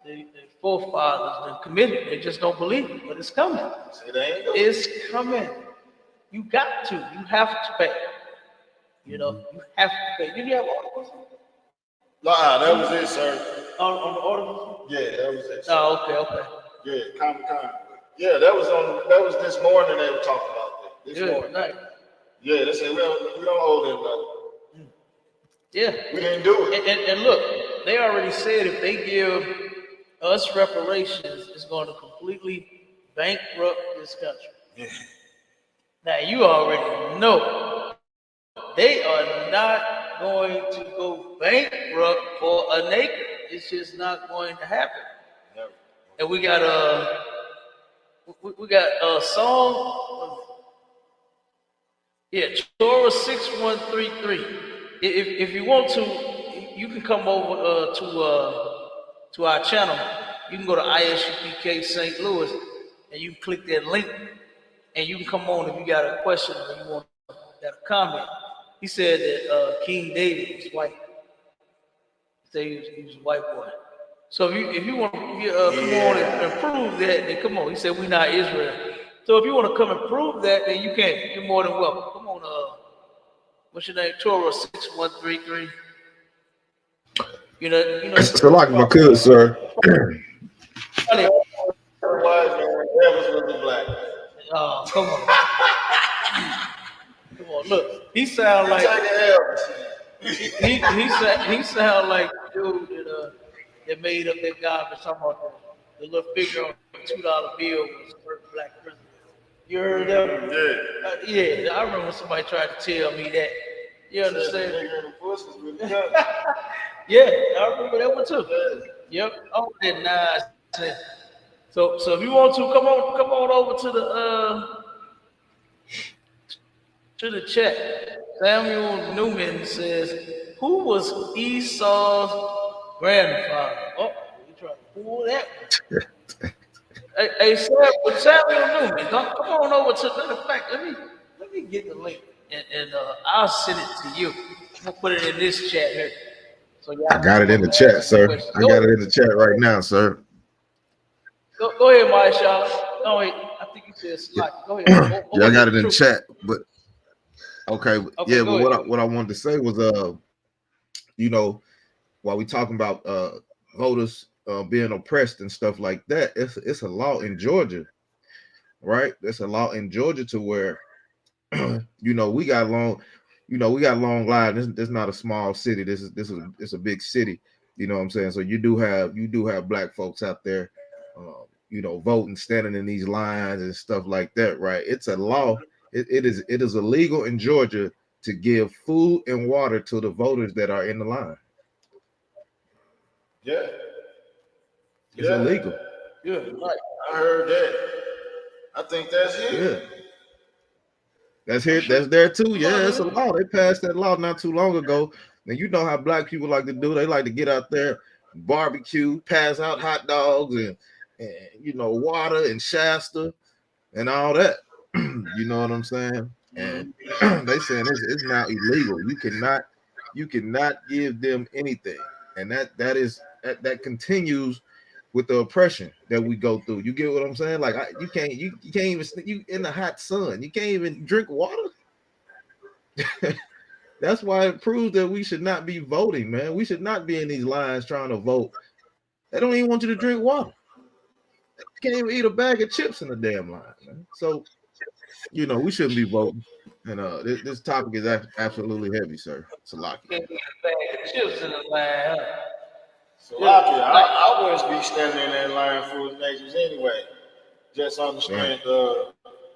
their forefathers have committed. They just don't believe it, but it's coming. It's coming. You got to. You have to pay. You know, you have to pay. Did you have articles? Nah, that was it, sir. On the articles? Yeah, that was it. Sir. Oh, okay. Yeah, Comic-Con. Yeah, that was this morning they were talking about that. This morning. Nice. Yeah, they said we don't owe them nothing. Yeah. We didn't do it. And look, they already said if they give us reparations, it's going to completely bankrupt this country. Yeah. Now, you already know they are not going to go bankrupt for a nigger. It's just not going to happen. Never. And we got a song. Yeah, Torah 6133. If you want to, you can come over to our channel. You can go to ISUPK St. Louis, and you can click that link, and you can come on if you got a question or you want got a comment. He said that King David was white. He said he was a white boy. So if you want to come on and prove that, then come on. He said we're not Israel. So if you want to come and prove that, then you can. You're more than welcome. Come on. What's your name? Torah 6133. You know. It's like my could, sir. Oh, come on. Come on, look. He sound like he sound like the dude that made up that garbage talking about the little figure on the $2 bill was the first black president. You heard that? Yeah. I remember somebody tried to tell me that. You understand? Yeah, I remember that one too. Yep. Oh, that nonsense. So if you want to come on over to the chat. Samuel Newman says, "Who was Esau's grandfather?" Oh, we trying to pull that. Hey, Samuel Newman, come on over to. Matter of fact, let me get the link and I'll send it to you. I'm gonna put it in this chat here. So I got it in the chat, sir. I got it in the chat right now, sir. Go ahead, Maisha. Oh wait, I think you said Slack. Go ahead. Yeah, I got it in the chat, but okay, yeah. But what I wanted to say was, you know, while we talking about voters being oppressed and stuff like that, it's a law in Georgia, right? There's a law in Georgia to where, you know, we got long lines. This is not a small city. This is a big city. You know what I'm saying? So you do have black folks out there, you know, voting, standing in these lines and stuff like that, right? It's a law. It is illegal in Georgia to give food and water to the voters that are in the line. Yeah. It's illegal. Yeah, right. I heard that. I think that's it. Yeah. That's here. That's there too. Yeah, it's a law. They passed that law not too long ago. And you know how black people like to do. They like to get out there, barbecue, pass out hot dogs and you know, water and Shasta and all that. You know what I'm saying? And they saying it's now illegal. You cannot give them anything. And that continues with the oppression that we go through. You get what I'm saying? Like you can't even you in the hot sun. You can't even drink water. That's why it proves that we should not be voting, man. We should not be in these lines trying to vote. They don't even want you to drink water. You can't even eat a bag of chips in the damn line, man. So, you know, we shouldn't be voting. And this topic is absolutely heavy, sir. Salaki. Can't eat a bag of chips in the line, huh? So I wouldn't be standing in that line for his neighbors anyway. Just understand,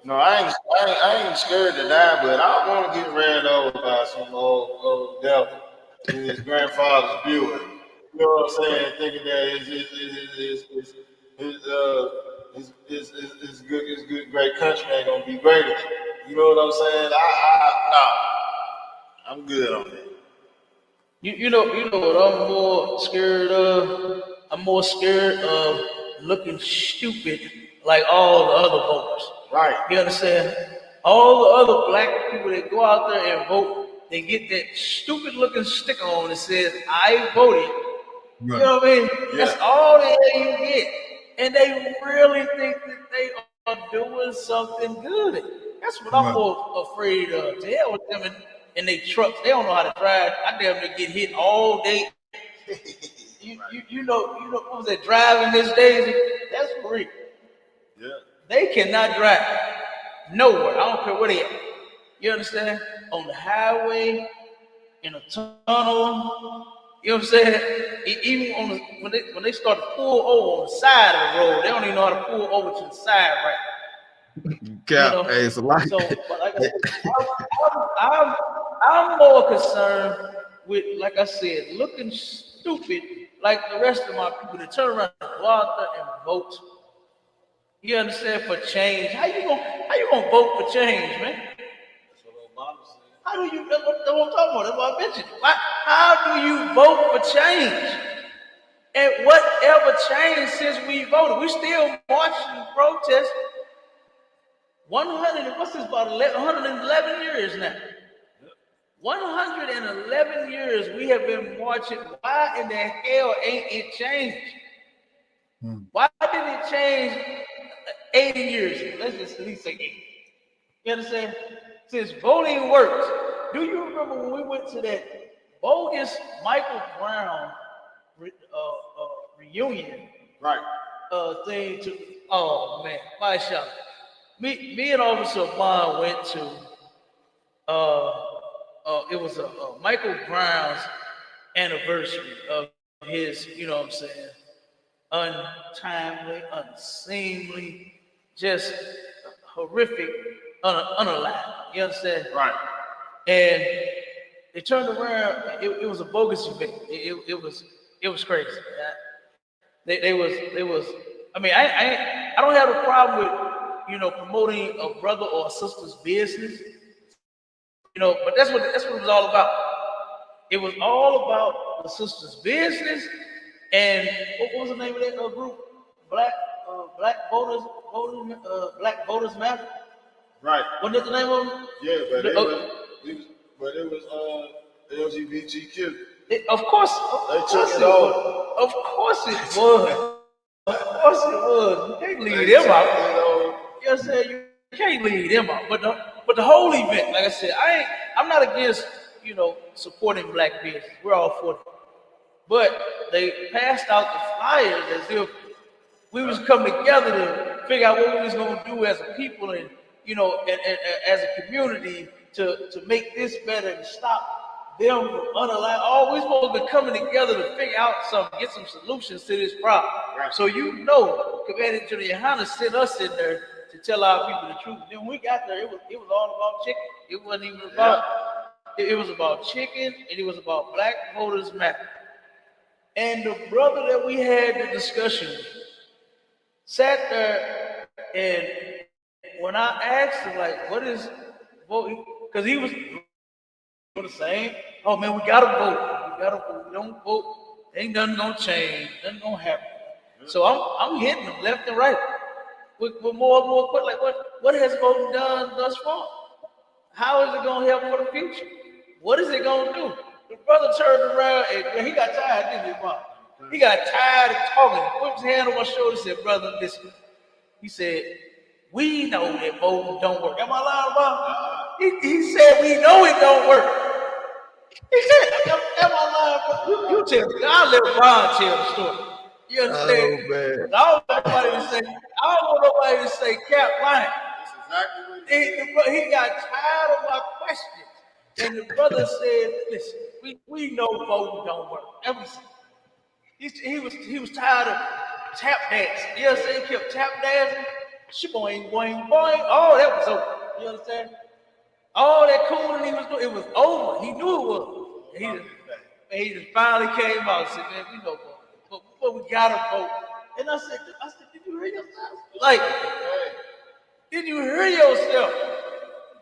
no, I ain't scared to die, but I don't want to get ran over by some old devil in his grandfather's Buick. You know what I'm saying? Thinking that his good great country ain't gonna be greater. You know what I'm saying? I'm good on that. You know what I'm more scared of? I'm more scared of looking stupid like all the other voters. Right. You understand? All the other black people that go out there and vote, they get that stupid looking sticker on that says, "I voted." Right. You know what I mean? Yeah. That's all the hell you get. And they really think that they are doing something good. That's what I'm more afraid of. To hell with them in their trucks. They don't know how to drive. I damn near get hit all day. You know, what was that driving Miss Daisy? That's for real. Yeah. They cannot drive nowhere. I don't care where they at. You understand? On the highway, in a tunnel. You know what I'm saying? Even on when they start to pull over on the side of the road, they don't even know how to pull over to the side right. Yeah, hey, it's a lot. So, but like I said, I'm more concerned with, like I said, looking stupid like the rest of my people that turn around and go out there and vote. You understand? For change. How you gonna vote for change, man? That's what Obama said. How do you? That's what I'm talking about. That's what I mentioned. How do you vote for change? And whatever changed since we voted? We still marching and protesting. 111 years now. 111 years we have been marching. Why in the hell ain't it changed? Why did it change 80 years? Let's just at least say 80. You understand? Since voting works. Do you remember when we went to that bogus Michael Brown reunion? Right. Thing to, oh man, my shot. Me and Officer Bond went to it was a Michael Brown's anniversary of his, you know what I'm saying, untimely, unseemly, just horrific, unalive. You understand? Right. And they turned around. It was a bogus event. It was crazy. They was. I mean, I don't have a problem with promoting a brother or a sister's business. But that's what it was all about. It was all about the sister's business. And what was the name of that group? Black Voters Matter. Right. Wasn't that the name of them? Yeah, but it was LGBTQ. Of course it was. Of course it was. Of course it was. You can't leave them out. You know what I'm saying? You can't leave them out. But the whole event, like I said, I'm not against supporting black business. We're all for it. But they passed out the flyers as if we was coming together to figure out what we was gonna do as a people and as a community to make this better and stop them from unalive. Oh, we're supposed to be coming together to figure out something, get some solutions to this problem. Right. So Commander General YAHANNA sent us in there to tell our people the truth. Then when we got there, it was all about chicken. It wasn't even about it was about chicken, and it was about Black Voters Matter. And the brother that we had the discussion with sat there, and when I asked him, like, what is voting? Because he was the same. Oh man, we gotta vote. We gotta vote. We don't vote, ain't nothing gonna change. Nothing gonna happen. So I'm hitting them left and right with more and more quick. Like, what has voting done thus far? How is it gonna help for the future? What is it gonna do? The brother turned around and he got tired, didn't he, Bob? He got tired of talking. He put his hand on my shoulder and said, brother, listen. He said, we know that voting don't work. Am I lying, Bob? He said, we know it don't work. He said, am I lying, Bob? You tell me. I'll let Ron tell the story. You understand? Oh, man. I don't want nobody to say Cap lying. That's exactly what He got tired of my questions. And the brother said, listen, we know voting don't work. He was tired of tap dancing. You understand? He kept tap dancing. Boing, boing, boing. Oh, that was over. You understand? All that cooling he was doing, it was over. He knew it was. He just finally came out and said, man, we know voting. But we gotta vote. And I said, did you hear yourself? Like, did you hear yourself?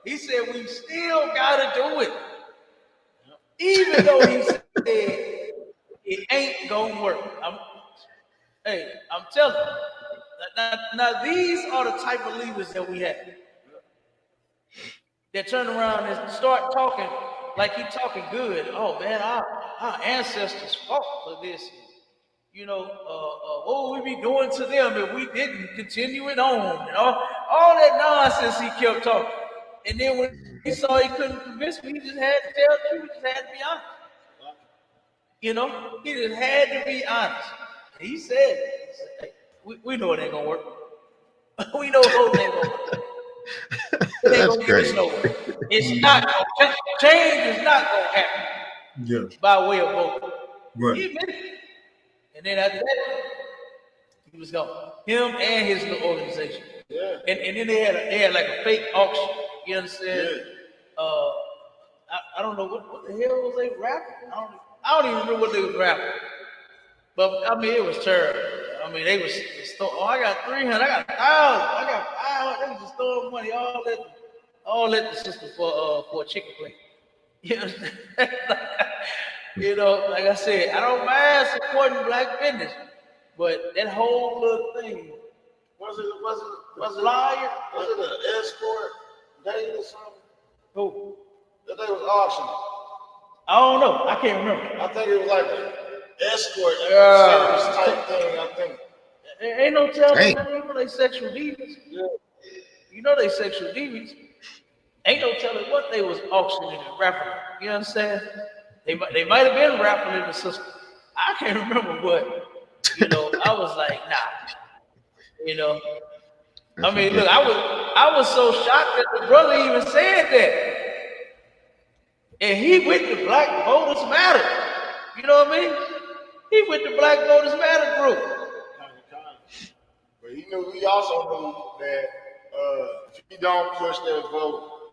He said, we still gotta do it. Even though he said it ain't gonna work. I'm telling you. Now these are the type of leaders that we have. That turn around and start talking like he talking good. Oh man, our ancestors fought for this. What would we be doing to them if we didn't continue it on? And all that nonsense he kept talking. And then when he saw he couldn't convince me, he just had to tell the truth. He just had to be honest. You know, he just had to be honest. And he said, hey, we know it ain't gonna work. We know it ain't gonna work. It ain't gonna get us nowhere. It's not gonna change is not gonna happen by way of voting. Right. He admitted it. And then after that, he was gone. Him and his little organization. Yeah. And then they had like a fake auction. You understand? Yeah. I don't know what the hell was they rapping. I don't even remember what they was rapping. But I mean, it was terrible. I mean, they was I got 300, I got 1,000, I got 500. They was just throwing money all at the system for a chicken plate. You understand? You know, like I said, I don't mind supporting black business, but that whole little thing was it liar? Was it an escort date or something? Who? That they was auctioning. I don't know. I can't remember. I think it was like an escort service type thing, I think. There ain't no telling people they sexual divas. Yeah. You know they sexual divas. Ain't no telling what they was auctioning and raffling. You understand? They might have been raffling the system. I can't remember what. You know, I was like, nah. You know. I mean, look, I was so shocked that the brother even said that. And he went to Black Voters Matter. You know what I mean? He went to Black Voters Matter group. But he also knew that if you don't push that vote,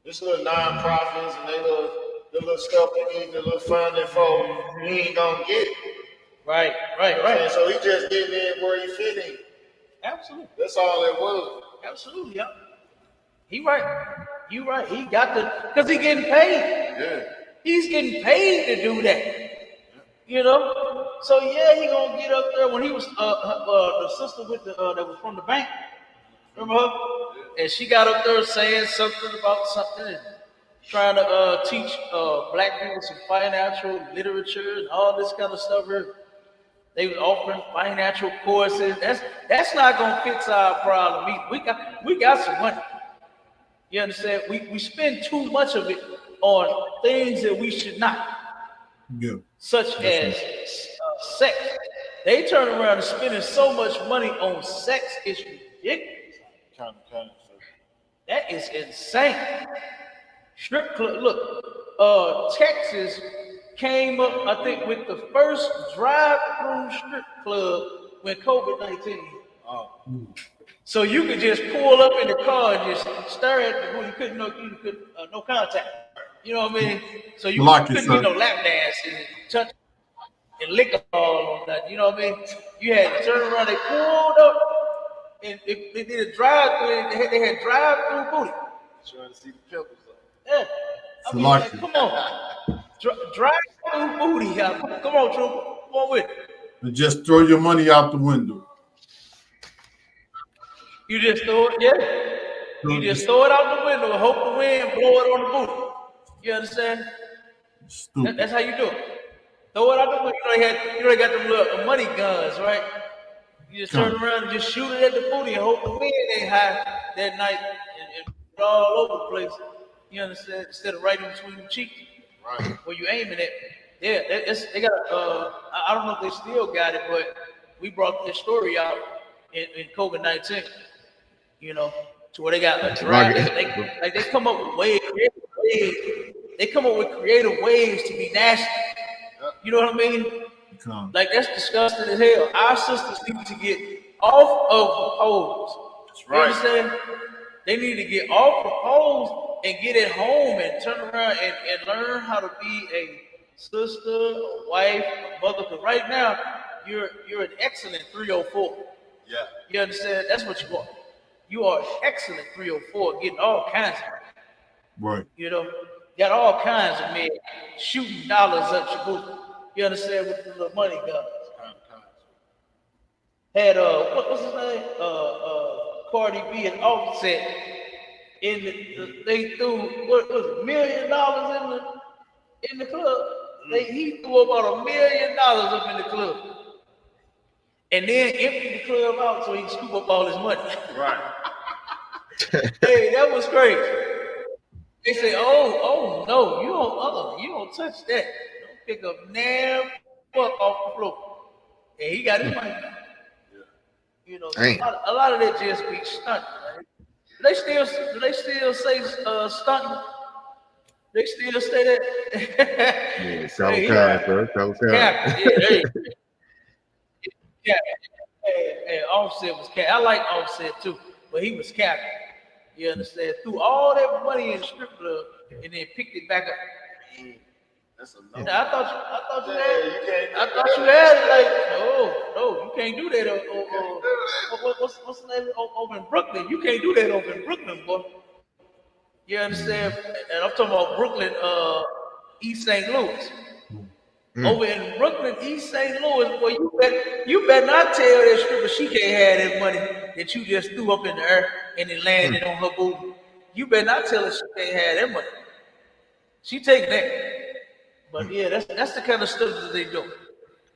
this little non-profits and the little stuff they need, the little funding for, he ain't gonna get it. Right. And so he just getting in where he fit in. Absolutely. That's all it was. Absolutely, yeah. He right. You right. He got because he getting paid. Yeah. He's getting paid to do that. You know? So yeah, he gonna get up there when he was the sister with that was from the bank. Remember her? And she got up there saying something about something and trying to teach black people some financial literature and all this kind of stuff. They was offering financial courses. That's not gonna fix our problem. We got some money. You understand? We spend too much of it on things that we should not. Yeah. Such as sex. They turn around and spending so much money on sex. It's ridiculous. That is insane. Strip club. Look, Texas came up, I think, with the first drive-through strip club when COVID-19. So you could just pull up in the car and just stare at the booty. You couldn't no contact. You know what I mean? So you couldn't do no lap dance and touch and lick all on that. You know what I mean? You had to turn around. They pulled up and they did a drive-through. They had drive-through booty. Trying to see the pimples. Yeah. I mean, like, come on. Drive-through booty. Come on, Trooper. Come on with it. And just throw your money out the window. You just throw it, yeah. You just throw it out the window and hope the wind blow it on the booty. You understand? That's how you do it. Throw it out the window. You know they got them little money guns, right? You just turn around and just shoot it at the booty and hope the wind ain't high that night and all over the place. You understand? Instead of right in between the cheeks, right? Where you aiming at. Yeah, they got. I don't know if they still got it, but we brought this story out in COVID-19. You know, to where they got they come up with ways. They come up with creative ways to be nasty. You know what I mean? Like that's disgusting as hell. Our sisters need to get off of the poles. That's right. You understand? They need to get off the poles and get at home and turn around and learn how to be a sister, a wife, a mother. Because right now you're an excellent 304. Yeah. You understand? That's what you are. You are an excellent 304, getting all kinds of money. Right. You know, got all kinds of men shooting dollars at your booty. You understand, with the little money guns. Had what's his name? Cardi B and Offset they threw what was $1 million in the club. He threw about $1 million up in the club. And then emptied the club out so he can scoop up all his money. Right. Hey, that was crazy. They say, oh no, you don't touch that. Don't pick up damn fuck off the floor. And he got his money back. You know, so Damn. a lot of that just be stunting. Right? Do they still say stunting? They still say that. Yeah, cover Hey, card, bro. Cover card. Cap. Yeah, there you go. Yeah. Hey, Offset was cap. I like Offset too, but he was capping. You understand? Threw all that money in the strip club and then picked it back up. That's a no. Now, I thought you had it. Like, no, you can't do that. What's the name over in Brooklyn? You can't do that over in Brooklyn, boy. You understand? And I'm talking about Brooklyn, East St. Louis. Over in Brooklyn, East St. Louis, boy, you better not tell that stripper she can't have that money that you just threw up in the air and it landed on her booty. You better not tell her she can't have that money. She taking that. But yeah, that's the kind of stuff that they do.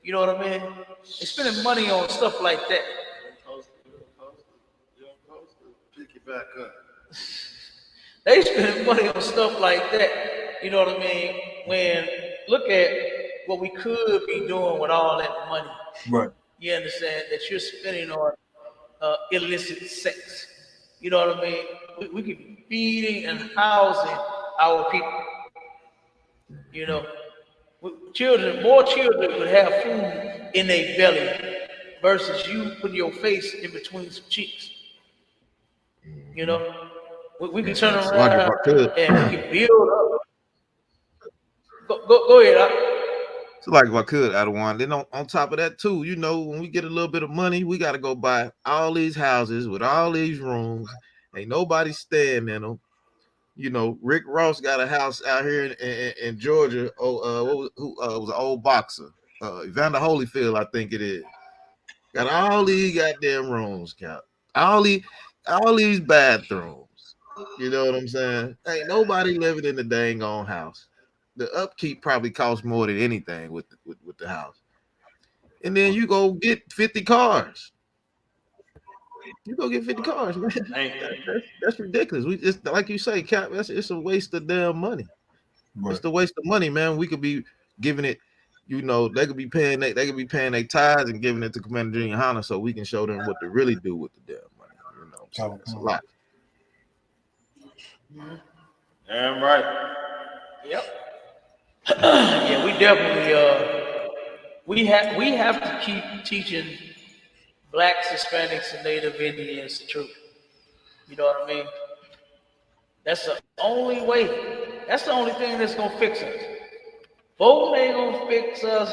You know what I mean? They spending money on stuff like that. Pick it back up. They spending money on stuff like that. You know what I mean? When look at what we could be doing with all that money. Right. You understand that you're spending on illicit sex. You know what I mean? We could be feeding and housing our people. You know, more children would have food in their belly versus you putting your face in between some cheeks. You know, we can turn Like if around I could. and we can build up. Go ahead. So like if I could, I don't want. Then on top of that too, you know, when we get a little bit of money, we got to go buy all these houses with all these rooms. Ain't nobody staying in them. You know, Rick Ross got a house out here in Georgia. Who was an old boxer? Evander Holyfield, I think it is. Got all these goddamn rooms, count. All these bathrooms. You know what I'm saying? Ain't nobody living in the dang on house. The upkeep probably costs more than anything with the house. And then you go get 50 cars. You go get 50 cars, man. That's ridiculous. We just like you say, Cap. It's a waste of damn money. Right. It's the waste of money, man. We could be giving it. You know, they could be paying their tithes and giving it to Commander Junior Hanna so we can show them what to really do with the damn money. You know, so it's a lot. Damn right. Yep. Yeah, we definitely we have to keep teaching blacks, Hispanics, and Native Indians the truth. You know what I mean? That's the only way. That's the only thing that's gonna fix us. Voting ain't gonna fix us.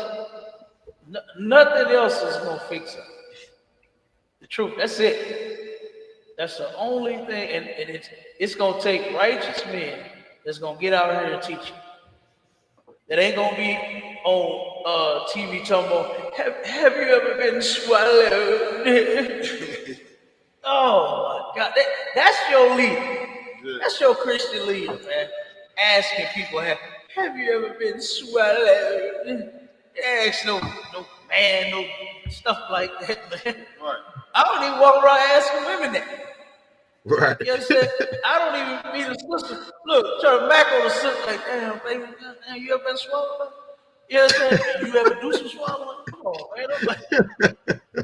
Nothing else is gonna fix us. The truth. That's it. That's the only thing, and it's gonna take righteous men that's gonna get out here and teach you. That ain't gonna be on TV talking about, have you ever been swallowed? Oh my God, that's your leader. That's your Christian leader, man. Asking people, have you ever been swallowed? Ask no man, no stuff like that, man. Right. I don't even walk around asking women that. Right. You understand? I don't even meet a sister. Look, try to mac on a sister like, damn, baby, damn, you ever been swallowed? You understand? You ever do some swallowing? Come on, man.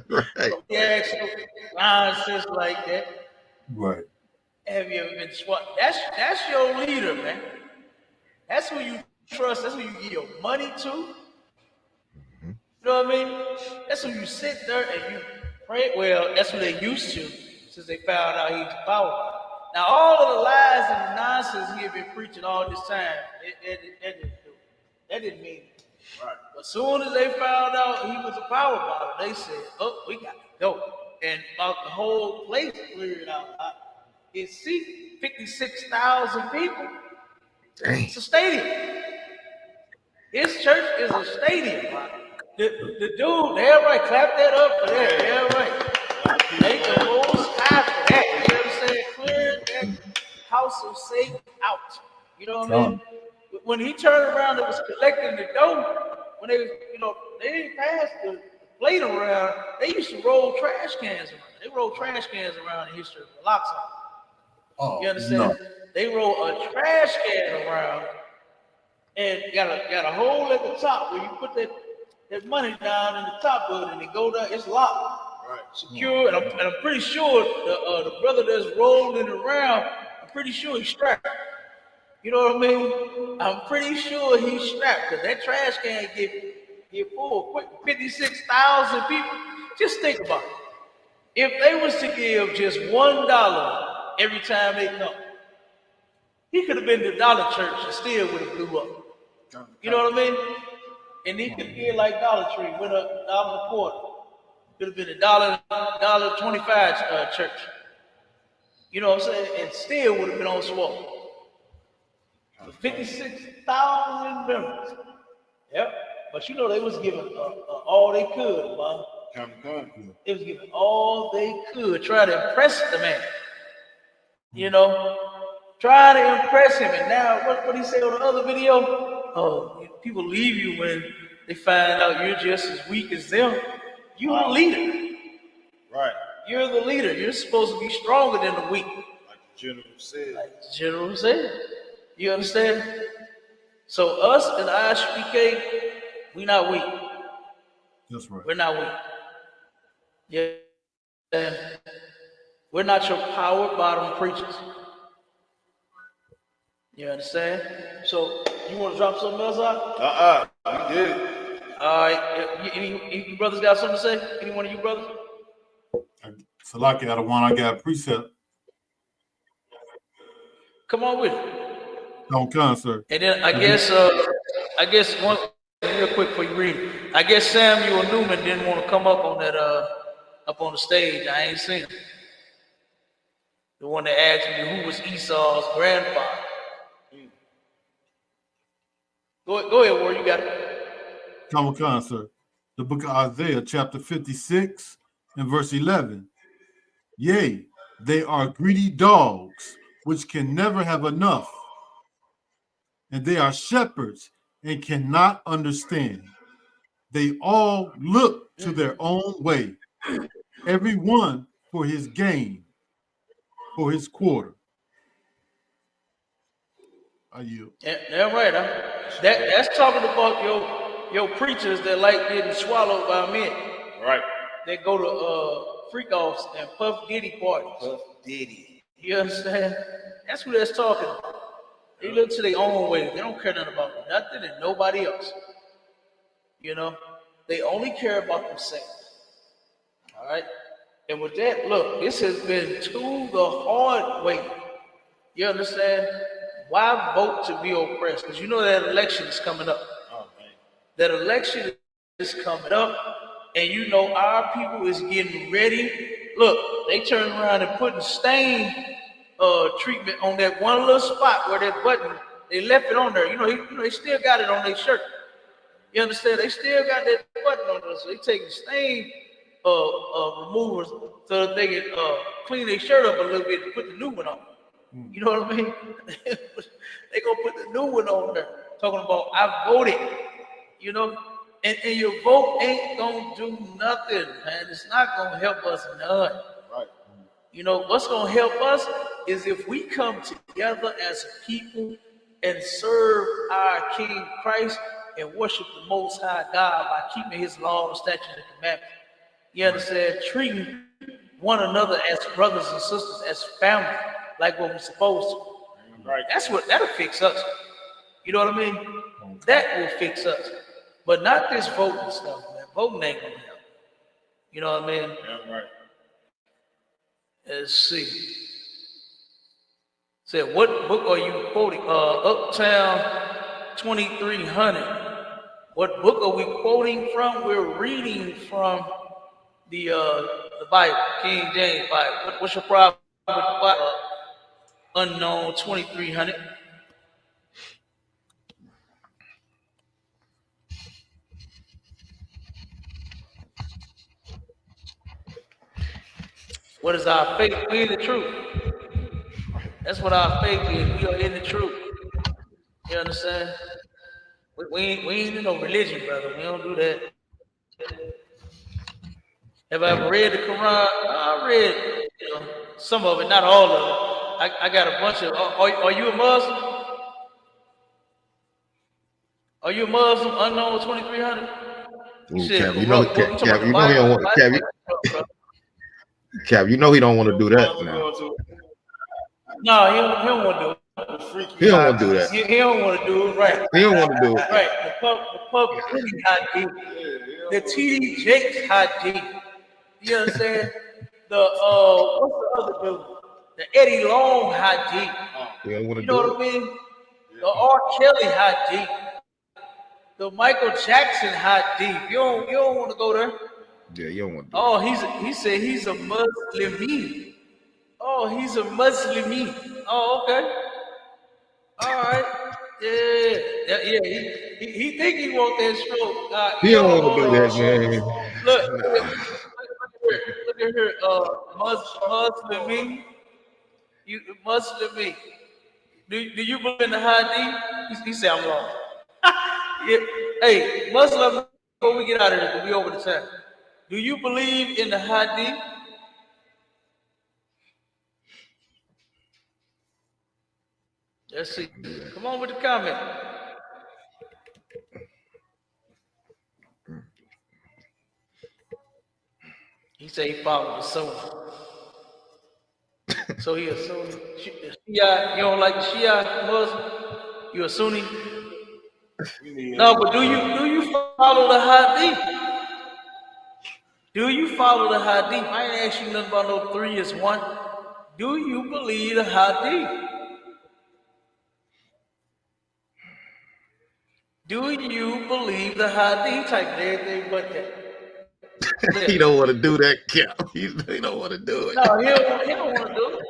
Right. Don't ask no nonsense like that. Right. Have you ever been swallowed? That's your leader, man. That's who you trust. That's who you give your money to. You know what I mean? That's who you sit there and you pray. Well, that's what they used to since they found out he's powerful. Now, all of the lies and the nonsense he had been preaching all this time, that didn't mean it. Right. But as soon as they found out he was a power bottle, they said, oh, we got to go. And about the whole place cleared out. It seats 56,000 people. Dang. It's a stadium. His church is a stadium. Right? The dude, everybody clap that up for that. Everybody. Make the most high for that. You know what I'm saying? Clear that house of Satan out. You know what I mean? When he turned around and was collecting the dough, when they, they didn't pass the plate around, they used to roll trash cans around. They rolled trash cans around in history for lots of them. Oh, You understand? no. They roll a trash can around and got a hole at the top where you put that money down in the top of it and it go down. It's locked, Right. secure, and I'm pretty sure the brother that's rolling around, I'm pretty sure he's strapped. You know what I mean? I'm pretty sure he's strapped because that trash can get full quick. 56,000 people. Just think about it. If they was to give just $1 every time they come, he could have been to Dollar Church and still would have blew up. You know what I mean? And he could get like Dollar Tree, went up $1.25. Could have been a $1.25 church. You know what I'm saying? And still would have been on swole. 56,000 members. Yep. But you know they was giving all they could, man. They was giving all they could, try to impress the man. You know, try to impress him. And now, what he say on the other video? Oh, people leave you when they find out you're just as weak as them. You're the leader. Right. You're the leader. You're supposed to be stronger than the weak. Like the general said. Like the general said. You understand? So us in the ISUPK, we not weak. That's right. We're not weak. Yeah. And we're not your power bottom preachers. You understand? So you want to drop something else out? You did it. All right. Any brothers got something to say? Any one of you brothers? Salaki out of one, I got a precept. Come on with it. Don't come, sir. And then I guess one real quick before you read it. I guess Samuel Newman didn't want to come up on that up on the stage. I ain't seen him. The one that asked me who was Esau's grandfather. Go ahead, War, you got it. Come on, sir. The book of Isaiah, chapter 56 and verse 11. Yea, they are greedy dogs, which can never have enough. And they are shepherds and cannot understand. They all look to their own way, every one for his gain, for his quarter. Are you? Yeah, right. That's talking about your preachers that like getting swallowed by men. Right. They go to freak offs and Puff Diddy parties. Puff Diddy. You understand? That's who that's talking about. They look to their own way. They don't care nothing about nothing and nobody else. You know, they only care about themselves. All right. And with that, look, this has been to the hard way. You understand? Why vote to be oppressed? Because you know that election is coming up. Oh, man. That election is coming up, and you know our people is getting ready. Look, they turn around and putting stain treatment on that one little spot where that button, they left it on there. You know, they still got it on their shirt. You understand? They still got that button on there, so they taking stain removers so that they can clean their shirt up a little bit and put the new one on. You know what I mean? They gonna put the new one on there, talking about I voted. You know, and your vote ain't gonna do nothing, man. It's not gonna help us none. Right. You know, what's gonna help us is if we come together as a people and serve our King Christ and worship the Most High God by keeping His law, statutes, and commandments. You understand? Treating one another as brothers and sisters, as family, like what we're supposed to. Right. That'll fix us. You know what I mean? That will fix us. But not this voting stuff, man. Voting ain't gonna help. You know what I mean? Yeah, right. Let's see. Said, what book are you quoting? Uptown 2300. What book are we quoting from? We're reading from the Bible, King James Bible. What's your problem with the Bible? Unknown 2300. What is our faith? We in the truth. That's what our faith is. We are in the truth. You understand? We ain't in no religion, brother. We don't do that. Have I ever read the Quran? I read, some of it, not all of it. I got a bunch of. Are you a Muslim? Are you a Muslim? Unknown 2300. You Ooh, said Cap, you know, corrupt book. You talking Cap, about the you know he Bible? don't want Cap, Cap, you know he don't want to do that now. No, he don't want to do it. He don't want to do that. He don't want to do it. Right. He don't want to do it. Right. The Pub Hadith. The T.D. Jakes Hadith. You understand? What's the other dude? The Eddie Long Hadith. He don't want to You know do what I it. mean? The R. Kelly Hadith. The Michael Jackson Hadith. You don't want to go there. Yeah, you don't want to do Oh, he said he's a Muslim. Oh, he's a Muslim. Oh, okay. All right. Yeah. He think he want that stroke. He don't want to do that, man. Look at here. Muslim. You Muslim. Do you believe in the Hadith? He said I'm wrong. Yeah. Hey, Muslim. Before we get out of here, we over the time. Do you believe in the Hadith? Let's see. Come on with the comment. He said he followed the Sunni. So he a Sunni. Shia, you don't like the Shia Muslim? You a Sunni? No, but do you follow the Hadith? Do you follow the Hadith? I ain't asked you nothing about no 3 is 1. Do you believe the Hadith? Do you believe the Hadith? Type everything but that. He don't want to do that, Cap. He don't want to do it. No, he don't want to do it.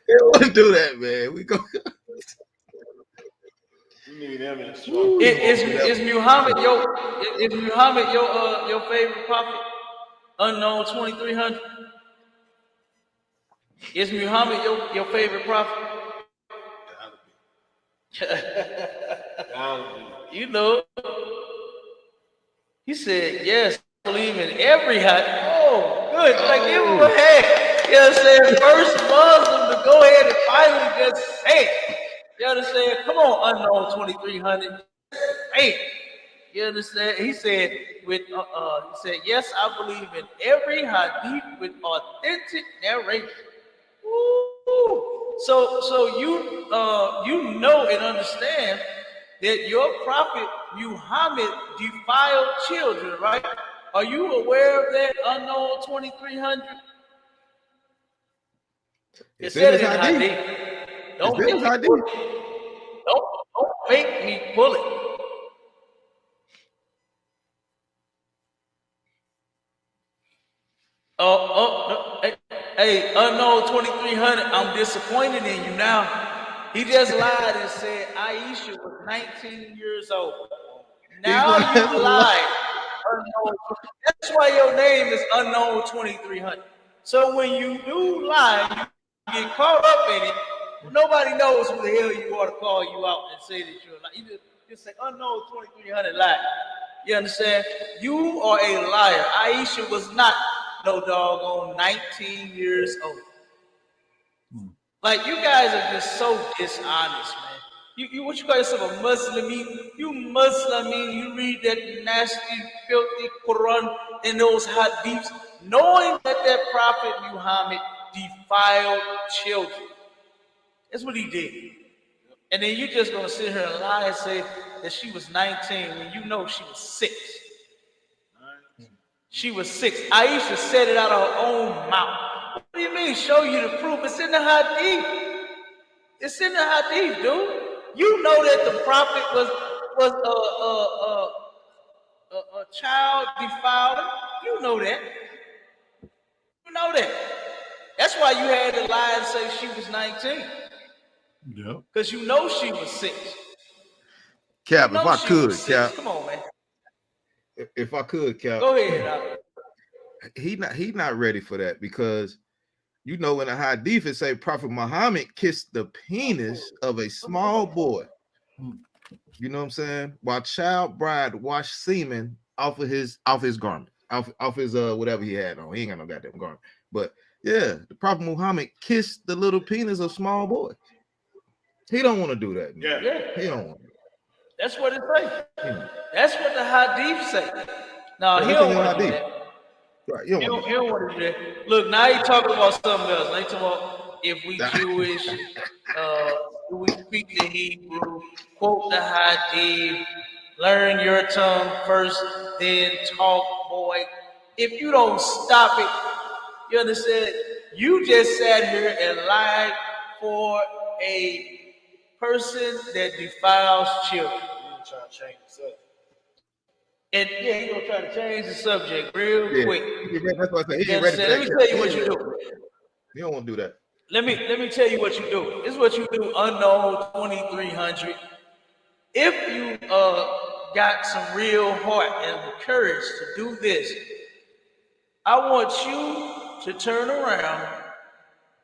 He don't want to do that, man. We go. Is Muhammad your favorite prophet? Unknown 2300. Is Muhammad your favorite prophet? You know. He said yes. I believe in every hadith. Oh, good. Like give him a hand. You know what I'm saying? First Muslim to go ahead and finally just say it. You understand? Come on, unknown 2300. Hey, you understand? He said yes, I believe in every hadith with authentic narration. Ooh. So you know and understand that your prophet Muhammad defiled children, right? Are you aware of that, unknown 2300? It said it in hadith. Don't make me pull it. Hey, unknown 2300, I'm disappointed in you now. He just lied and said Aisha was 19 years old. Now you lied. That's why your name is unknown 2300. So when you do lie, you get caught up in it. Nobody knows who the hell you are to call you out and say that you're lying. You just say unknown 2300 lie. You understand? You are a liar. Aisha was not no doggone 19 years old. Like you guys are just so dishonest, man. You what you call yourself a Muslim? You Muslim, you read that nasty, filthy Quran and those hadiths, knowing that prophet Muhammad defiled children. That's what he did. And then you just gonna sit here and lie and say that she was 19 when you know she was 6. She was 6. Aisha said it out of her own mouth. What do you mean? Show you the proof? It's in the hadith. It's in the hadith, dude. You know that the prophet was a child defiled him. You know that. You know that. That's why you had to lie and say she was 19. Yeah. Because you know she was 6. Cap, if I could, Cap. Come on, man. If I could, Cap. Go ahead. He not ready for that because you know in the hadith it say Prophet Muhammad kissed the penis of a small boy. You know what I'm saying? While child bride washed semen off his garment, off his whatever he had on. He ain't got no goddamn garment. But Yeah, the Prophet Muhammad kissed the little penis of small boys. He don't want to do that. Man. Yeah. He don't want to. That's what it says. That's what the hadith say. No, he It's in don't your want to do hadith. that. Right, you He don't want to do don't want to do that. Look, now he talking about something else. Now he talking about if we Jewish, do we speak the Hebrew, quote the hadith, learn your tongue first, then talk, boy. If you don't stop it, you understand? You just sat here and lied for a person that defiles children. You trying to change the subject. And yeah, he gonna try to change the subject real quick. That's what I said. He You ain't ready for understand? Let me that. tell you what you do. You don't want to do that. Let me tell you what you do. This is what you do, unknown 2300. If you got some real heart and the courage to do this, I want you to turn around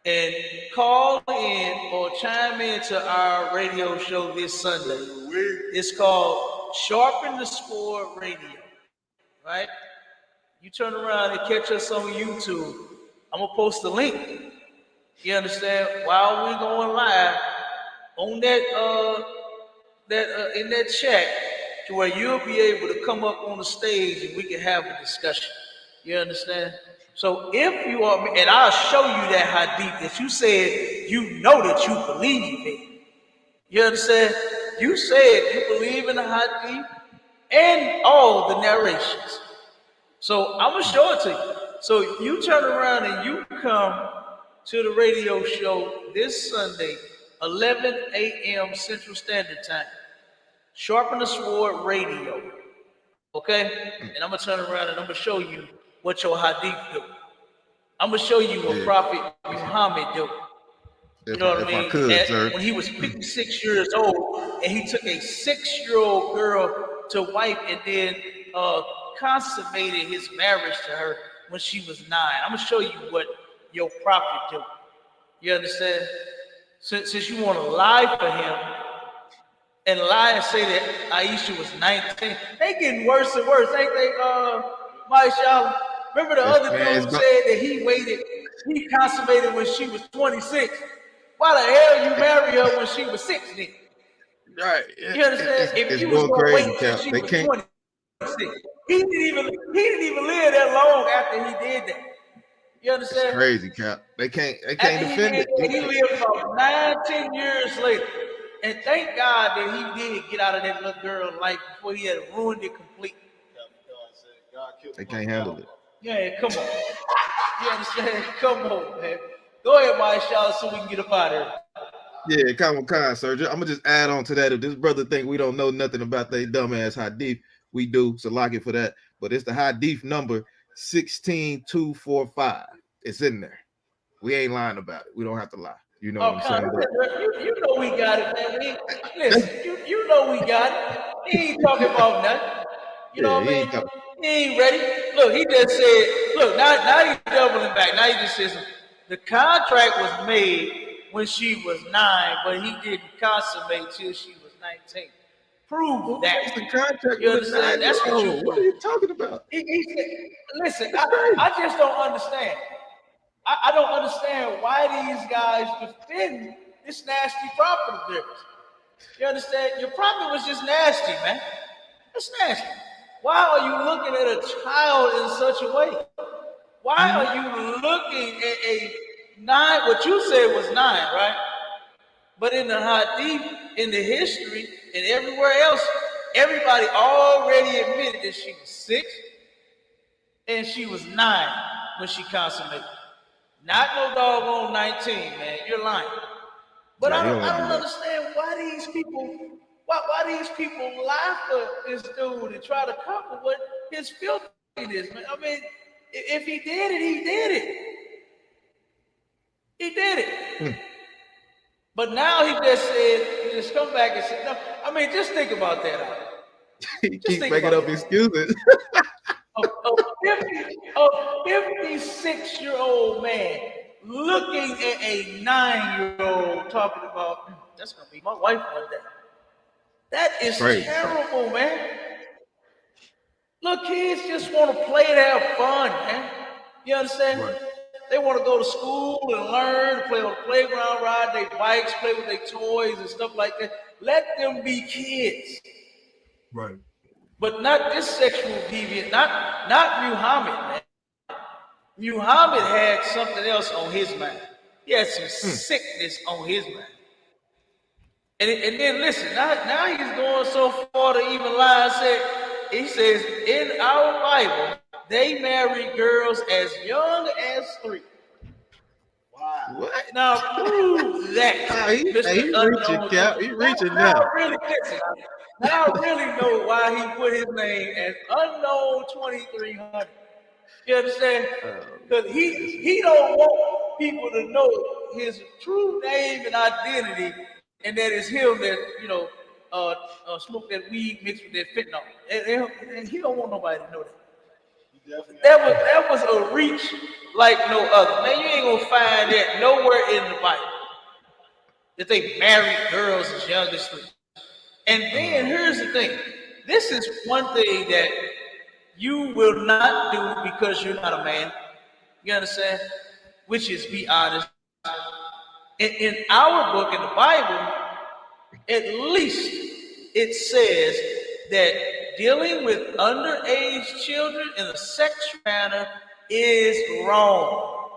and call in or chime into our radio show this Sunday. It's called Sharpen the Sword Radio, right? You turn around and catch us on YouTube. I'm gonna post the link. You understand? While we going live on that in that chat, to where you'll be able to come up on the stage and we can have a discussion. You understand? So if you are, and I'll show you that hadith that you said you know that you believe in. You understand? You said you believe in the hadith and all the narrations. So I'm gonna show it to you. So you turn around and you come to the radio show this Sunday, 11 a.m. Central Standard Time. Sharpen the Sword Radio. Okay? And I'm gonna turn around and I'm gonna show you what your hadith do. I'm gonna show you what Prophet Muhammad do. You know what I mean? Could, when he was 56 years old and he took a 6-year-old girl to wife and then consummated his marriage to her when she was 9. I'm gonna show you what your prophet do. You understand? Since you want to lie for him and lie and say that Aisha was 19, they getting worse and worse, ain't they? Mashallah. Remember the other dude said that he consummated when she was 26. Why the hell you marry her when she was 16? Right. You understand? If you was gonna wait until she was 26, he didn't even live that long after he did that. You understand? It's crazy, Cap. They can't defend it. He lived about 9-10 years later. And thank God that he did get out of that little girl's life before he had ruined it completely. They can't handle it. Yeah, come on. You understand? Come on, man. Go ahead, Mashallah, so we can get up out of here. Yeah, come on, Sergeant. I'm gonna just add on to that. If this brother think we don't know nothing about that dumbass hadith, we do. So lock it for that. But it's the hadith number 16245. It's in there. We ain't lying about it. We don't have to lie. You know what I'm saying? You know we got it, man. Listen, you know we got it. He ain't talking about nothing. You know what I mean? He ain't ready. Look, he just said, look, now he's doubling back. Now he just says the contract was made when she was 9, but he didn't consummate till she was 19. Prove that. The contract you understand? That's what you do. What are you talking about? He said, listen, I just don't understand. I don't understand why these guys defend this nasty prophet of theirs. You understand? Your prophet was just nasty, man. It's nasty. Why are you looking at a child in such a way? Why are you looking at a 9, what you said was 9, right? But in the hadith, in the history, and everywhere else, everybody already admitted that she was 6 and she was 9 when she consummated. Not no doggone 19, man. You're lying. But I don't understand why these people lie for this dude and try to cover what his filthiness is, man. I mean, if he did it, he did it. He did it. But now he just come back and said, no. I mean, just think about that. He keeps making up excuses. A 56-year-old man looking at a 9-year-old talking about, that's going to be my wife one day. That is terrible, man. Look, kids just want to play and have fun, man. You understand? Right. They want to go to school and learn, play on the playground, ride their bikes, play with their toys and stuff like that. Let them be kids. Right. But not this sexual deviant, not Muhammad, man. Muhammad had something else on his mind. He had some sickness on his mind. And then listen, now he's going so far to even lie and say, he says, in our Bible, they marry girls as young as 3. Wow. What? Now prove that, He Mr. Unknown. Cap. He reaching Now now. I really listen. Now I really know why he put his name as Unknown 2300. You understand? Because he don't want people to know his true name and identity, and that it's him that smoke that weed mixed with that fentanyl. And he don't want nobody to know that. That was a reach like no other. Man, you ain't gonna find that nowhere in the Bible that they married girls as young as 3. And then here's the thing. This is one thing that you will not do because you're not a man. You understand? Which is be honest. In our book, in the Bible, at least it says that dealing with underage children in a sexual manner is wrong.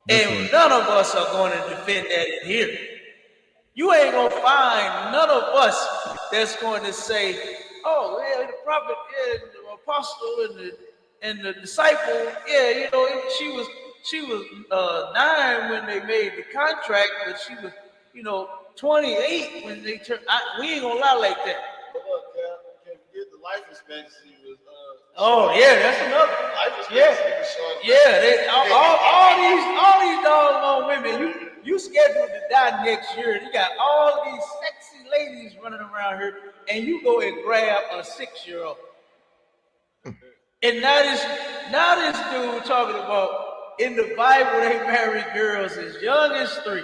And none of us are going to defend that in here. You ain't going to find none of us that's going to say, oh, yeah, the prophet, yeah, the apostle, and the disciple, yeah, you know, she was 9 when they made the contract, but she was, 28 when they turned. We ain't gonna lie like that. But look, can't forget the life expectancy was. Oh yeah, that's another. Life expectancy was short. Yeah, all these doggone women. You scheduled to die next year, and you got all these sexy ladies running around here, and you go and grab a 6-year-old. And now this dude talking about in the Bible they marry girls as young as 3.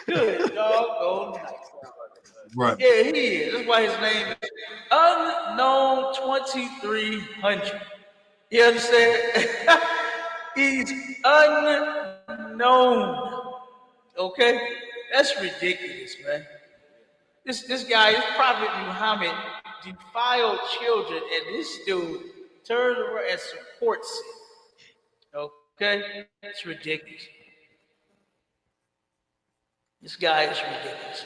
Good doggone night. Right. Yeah, he is. That's why his name is Unknown 2300. You understand? He's unknown. Okay? That's ridiculous, man. This guy, this Prophet Muhammad, defiled children, and this dude turns around and supports it. Okay? It's ridiculous. This guy is ridiculous.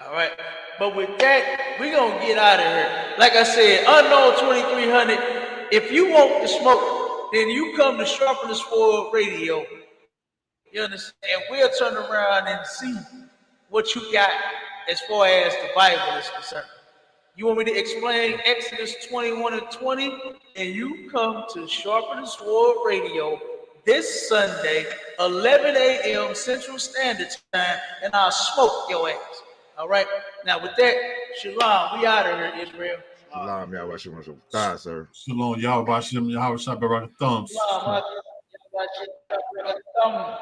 All right. But with that, we're going to get out of here. Like I said, Unknown 2300, if you want the smoke, then you come to Sharpen the Sword Radio. You understand? And we'll turn around and see what you got as far as the Bible is concerned. You want me to explain Exodus 21 and 20? And you come to Sharpen the Sword Radio this Sunday, 11 a.m. Central Standard Time, and I'll smoke your ass. All right? Now, with that, Shalom, we out of here, Israel. Shalom, y'all. Watch your thighs, sir. Shalom, Yahweh Shem, Yahweh Shabbat, thumbs. Shalom, Yahweh Shem, Yahweh Shabbat, thumbs.